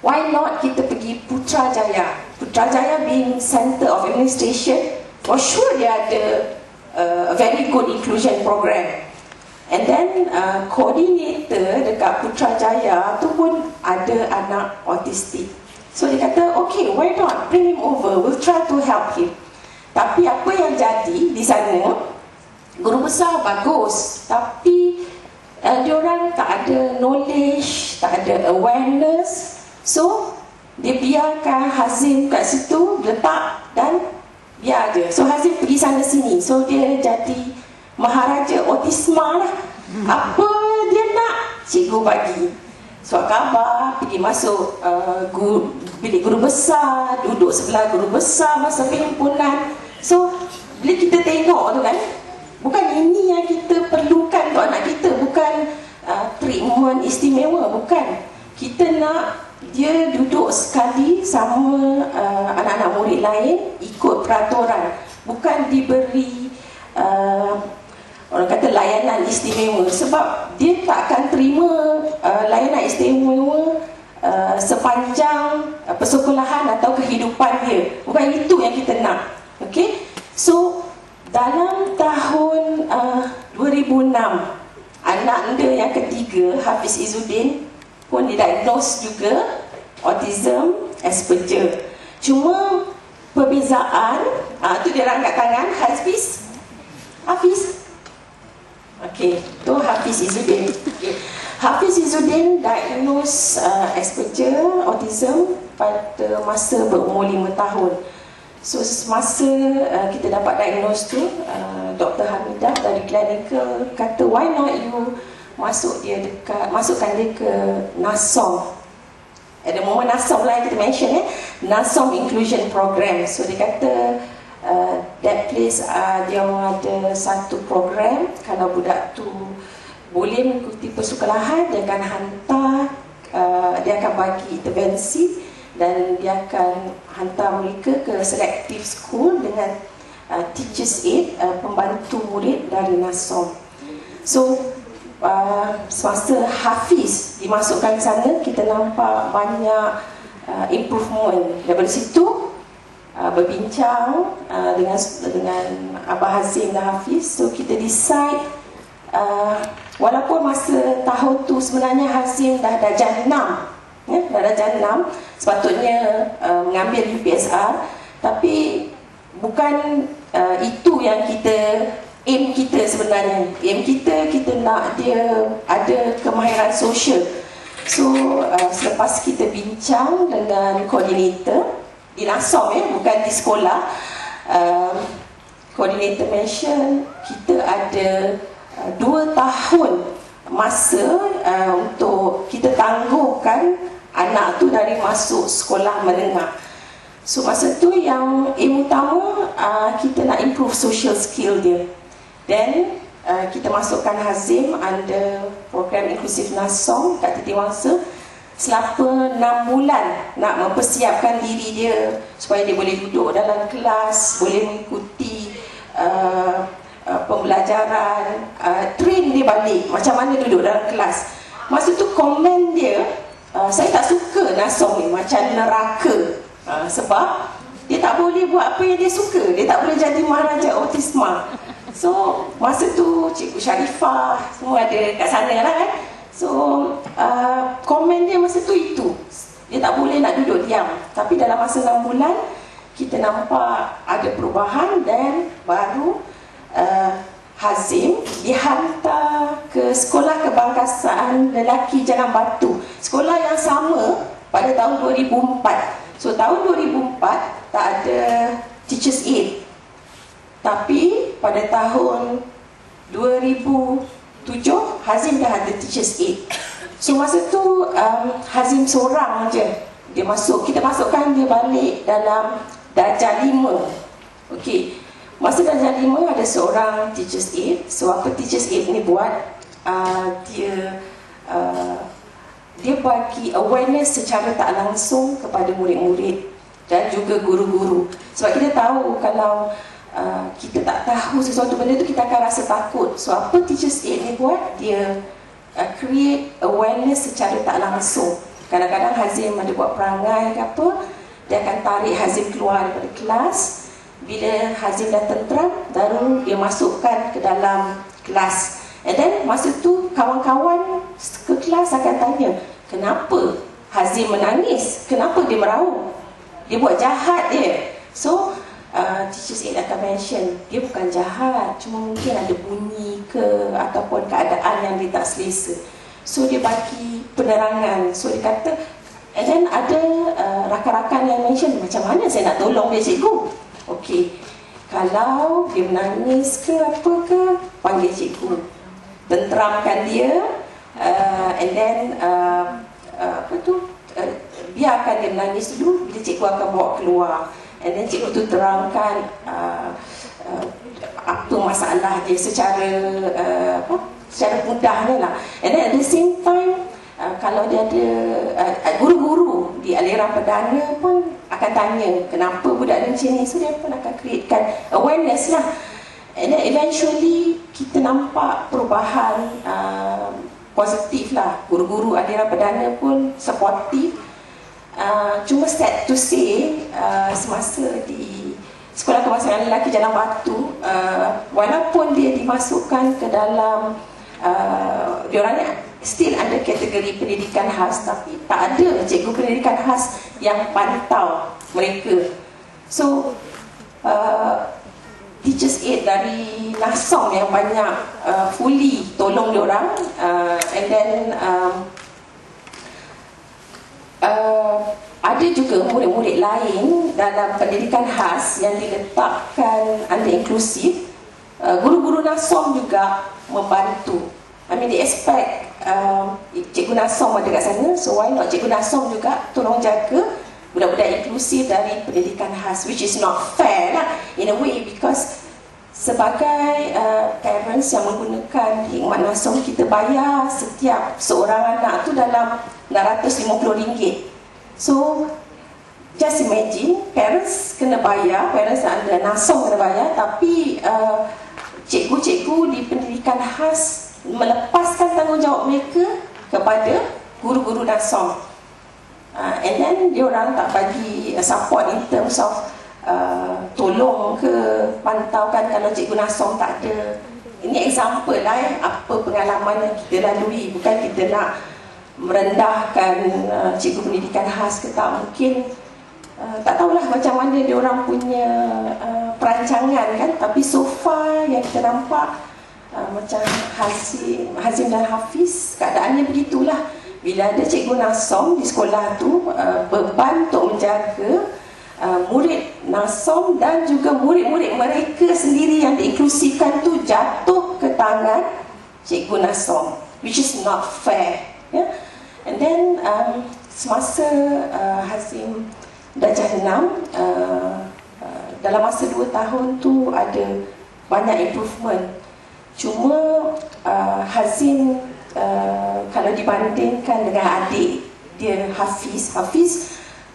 why not kita pergi Putrajaya. Putrajaya being center of administration, for sure dia ada a very good inclusion program. And then coordinator dekat Putrajaya tu pun ada anak autistik. So dia kata, okay, why not bring him over, we'll try to help him. Tapi apa yang jadi di sana, guru besar bagus, tapi diorang tak ada knowledge, tak ada awareness. So dia biarkan Hazim kat situ, letak dan biar je. So Hazim pergi sana sini. So dia jadi Maharaja Autisma lah. Apa dia nak, cikgu bagi. Surat khabar, pergi masuk bilik guru besar, duduk sebelah guru besar masa perhimpunan. So bila kita tengok tu kan, bukan ini yang kita perlukan untuk anak kita, bukan treatment istimewa, bukan. Kita nak dia duduk sekali sama anak-anak murid lain, ikut peraturan, bukan diberi orang kata layanan istimewa. Sebab dia tak akan terima layanan istimewa sepanjang persekolahan atau kehidupan dia. Bukan itu yang kita nak. Okay, so dalam tahun 2006, anak dia yang ketiga, Hafiz Izzuddin, pun didiagnose juga autism Asperger. Cuma perbezaan, tu dia angkat tangan, Hafiz. Okay, tu Hafiz Izzuddin. Okay. Hafiz Izzuddin diagnose Asperger, autism pada masa berumur 5 tahun. So semasa kita dapat diagnose tu, Dr. Hamidah dari clinical kata, why not you masukkan dia ke NASOM. At the moment NASOM lah yang kita mention NASOM Inclusion Program. So dia kata that place dia ada satu program, kalau budak tu boleh mengikuti persekolahan, dia akan hantar, dia akan bagi intervensi dan dia akan hantar mereka ke selective school dengan teachers aid, pembantu murid dari NASOM. So semasa Hafiz dimasukkan ke sana, kita nampak banyak improvement. Daripada situ berbincang dengan Abah Hazim dan Hafiz. So kita decide, walaupun masa tahun tu sebenarnya Hazim dah darjah 6, dah darjah 6, sepatutnya mengambil UPSR, tapi bukan itu yang kita aim kita sebenarnya. Aim kita nak dia ada kemahiran sosial. So selepas kita bincang dengan koordinator di NASOM, bukan di sekolah, koordinator mention kita ada 2 tahun masa untuk kita tangguhkan anak tu dari masuk sekolah menengah. So masa tu yang aim utama kita nak improve social skill dia. Then kita masukkan Hazim under program inklusif NASOM kat Titi Wangsa selama 6 bulan nak mempersiapkan diri dia supaya dia boleh duduk dalam kelas, boleh mengikuti pembelajaran, train dia balik macam mana duduk dalam kelas. Masa tu komen dia, saya tak suka NASOM ni, macam neraka. Sebab dia tak boleh buat apa yang dia suka, dia tak boleh jadi maharaja autisma. So masa tu Cikgu Sharifah semua ada kat sana lah kan. So komen dia masa tu itu, dia tak boleh nak duduk diam. Tapi dalam masa 6 bulan kita nampak ada perubahan, dan baru Hazim dihantar ke Sekolah Kebangkasaan Lelaki Janang Batu, sekolah yang sama pada tahun 2004. So tahun 2004 tak ada Teachers Aid, tapi pada tahun 2007 Hazim dah ada Teachers Aid. So masa tu Hazim seorang je dia masuk, kita masukkan dia balik dalam darjah 5. Okey, masa darjah 5 ada seorang Teachers Aid. So apa Teachers Aid ni buat, dia bagi awareness secara tak langsung kepada murid-murid dan juga guru-guru. Sebab kita tahu kalau kita tak tahu sesuatu benda tu, kita akan rasa takut. So apa Teachers Aid ni buat, dia create awareness secara tak langsung. Kadang-kadang Hazim ada buat perangai ke apa, dia akan tarik Hazim keluar daripada kelas. Bila Hazim dah tenteram, baru dia masukkan ke dalam kelas. And then masa tu kawan-kawan ke kelas akan tanya, kenapa Hazim menangis? Kenapa dia meraung? Dia buat jahat dia. So Teachers Aid akan mention, dia bukan jahat, cuma mungkin ada bunyi ke ataupun keadaan yang dia tak selesa. So dia bagi penerangan. So dia kata, and then ada rakan-rakan yang mention, macam mana saya nak tolong dia cikgu? Okey, kalau dia menangis ke apa ke, panggil cikgu, tenteramkan dia, and then biarkan dia menangis dulu. Bila cikgu akan bawa keluar, and then cikgu tu terangkan apa masalah dia secara secara mudahnya lah. And then at the same time, kalau dia ada guru-guru di aliran perdana pun akan tanya kenapa budak dia macam ni. So dia pun akan createkan awareness lah. And then eventually kita nampak perubahan positif lah. Guru-guru aliran perdana pun supportive. Cuma sad to say, semasa di Sekolah Kebangkasaan Lelaki Janang Batu, walaupun dia dimasukkan ke dalam diorang still ada kategori pendidikan khas, tapi tak ada cikgu pendidikan khas yang pantau mereka. So Teachers Aid dari NASOM yang banyak fully tolong diorang, and then ada juga murid-murid lain dalam pendidikan khas yang diletakkan under inklusif. Guru-guru NASOM juga membantu. I mean, they expect cikgu NASOM ada kat sana, so why not cikgu NASOM juga tolong jaga budak-budak inklusif dari pendidikan khas, which is not fair lah in a way, because sebagai parents yang menggunakan khidmat NASOM, kita bayar setiap seorang anak tu dalam RM650. So just imagine, parents kena bayar, parents under NASOM kena bayar, tapi cikgu-cikgu di pendidikan khas melepaskan tanggungjawab mereka kepada guru-guru NASOM. And then diorang tak bagi support in terms of tolong ke pantaukan kalau cikgu NASOM tak ada. Ini example lah apa pengalaman yang kita lalui. Bukan kita nak merendahkan cikgu pendidikan khas ke tak. Mungkin tak tahulah macam mana diorang punya perancangan kan, tapi so far yang kita nampak macam Hazim dan Hafiz, keadaannya begitulah. Bila ada cikgu Nasom di sekolah tu, beban untuk menjaga murid Nasom dan juga murid-murid mereka sendiri yang diinklusifkan tu jatuh ke tangan cikgu Nasom, which is not fair, yeah? And then semasa Hazim darjah 6, dalam masa 2 tahun tu ada banyak improvement. Cuma Hazim kalau dibandingkan dengan adik dia Hafiz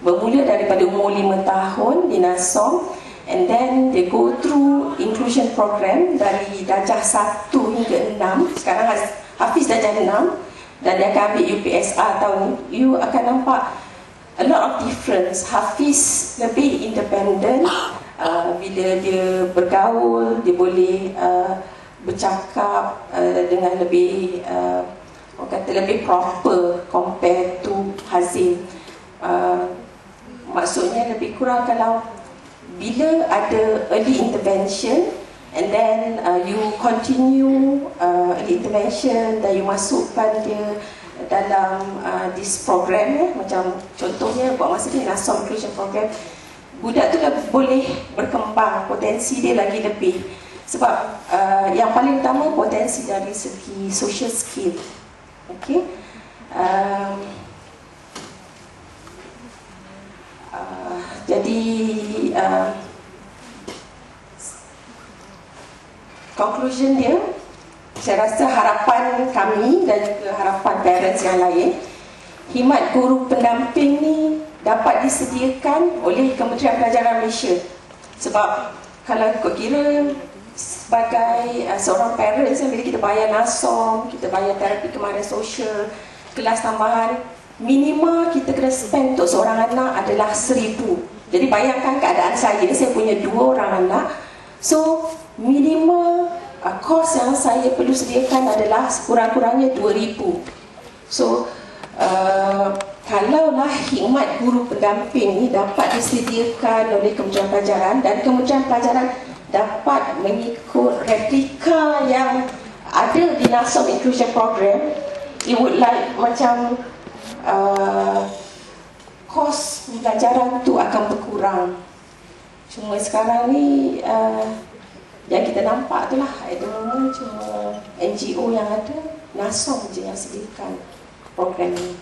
bermula daripada umur 5 tahun di Nasom, and then they go through inclusion program dari darjah 1 hingga 6. Sekarang Hafiz darjah 6 dan dia akan ambil UPSR tahun ni. You akan nampak a lot of difference. Hafiz lebih independent, bila dia bergaul, dia boleh bercakap dengan lebih orang kata lebih proper compare to Hazim. Maksudnya lebih kurang kalau bila ada early intervention and then you continue early intervention dan you masukkan dia dalam this program, macam contohnya buat masa ni Nasom Inclusion Program, budak tu dah boleh berkembang, potensi dia lagi lebih. Sebab yang paling utama potensi dari segi social skill. Okay. Jadi conclusion dia, saya rasa harapan kami dan juga harapan parents yang lain, khidmat guru pendamping ni dapat disediakan oleh Kementerian Pelajaran Malaysia. Sebab kalau ikut kira sebagai seorang parents, bila kita bayar Nasom, kita bayar terapi kemahiran sosial, kelas tambahan, minima kita kena spend untuk seorang anak adalah 1,000. Jadi bayangkan keadaan saya punya 2 orang anak. So minima kos yang saya perlu sediakan adalah sekurang-kurangnya 2,000. So kalaulah khidmat guru pendamping ni dapat disediakan oleh Kementerian Pelajaran dan Kementerian Pelajaran dapat mengikut replika yang ada di Nasom Inclusion Program, it would like macam kos pembelajaran tu akan berkurang. Cuma sekarang ni yang kita nampak tu lah, at the moment cuma NGO yang ada, Nasom je yang sediakan program ni.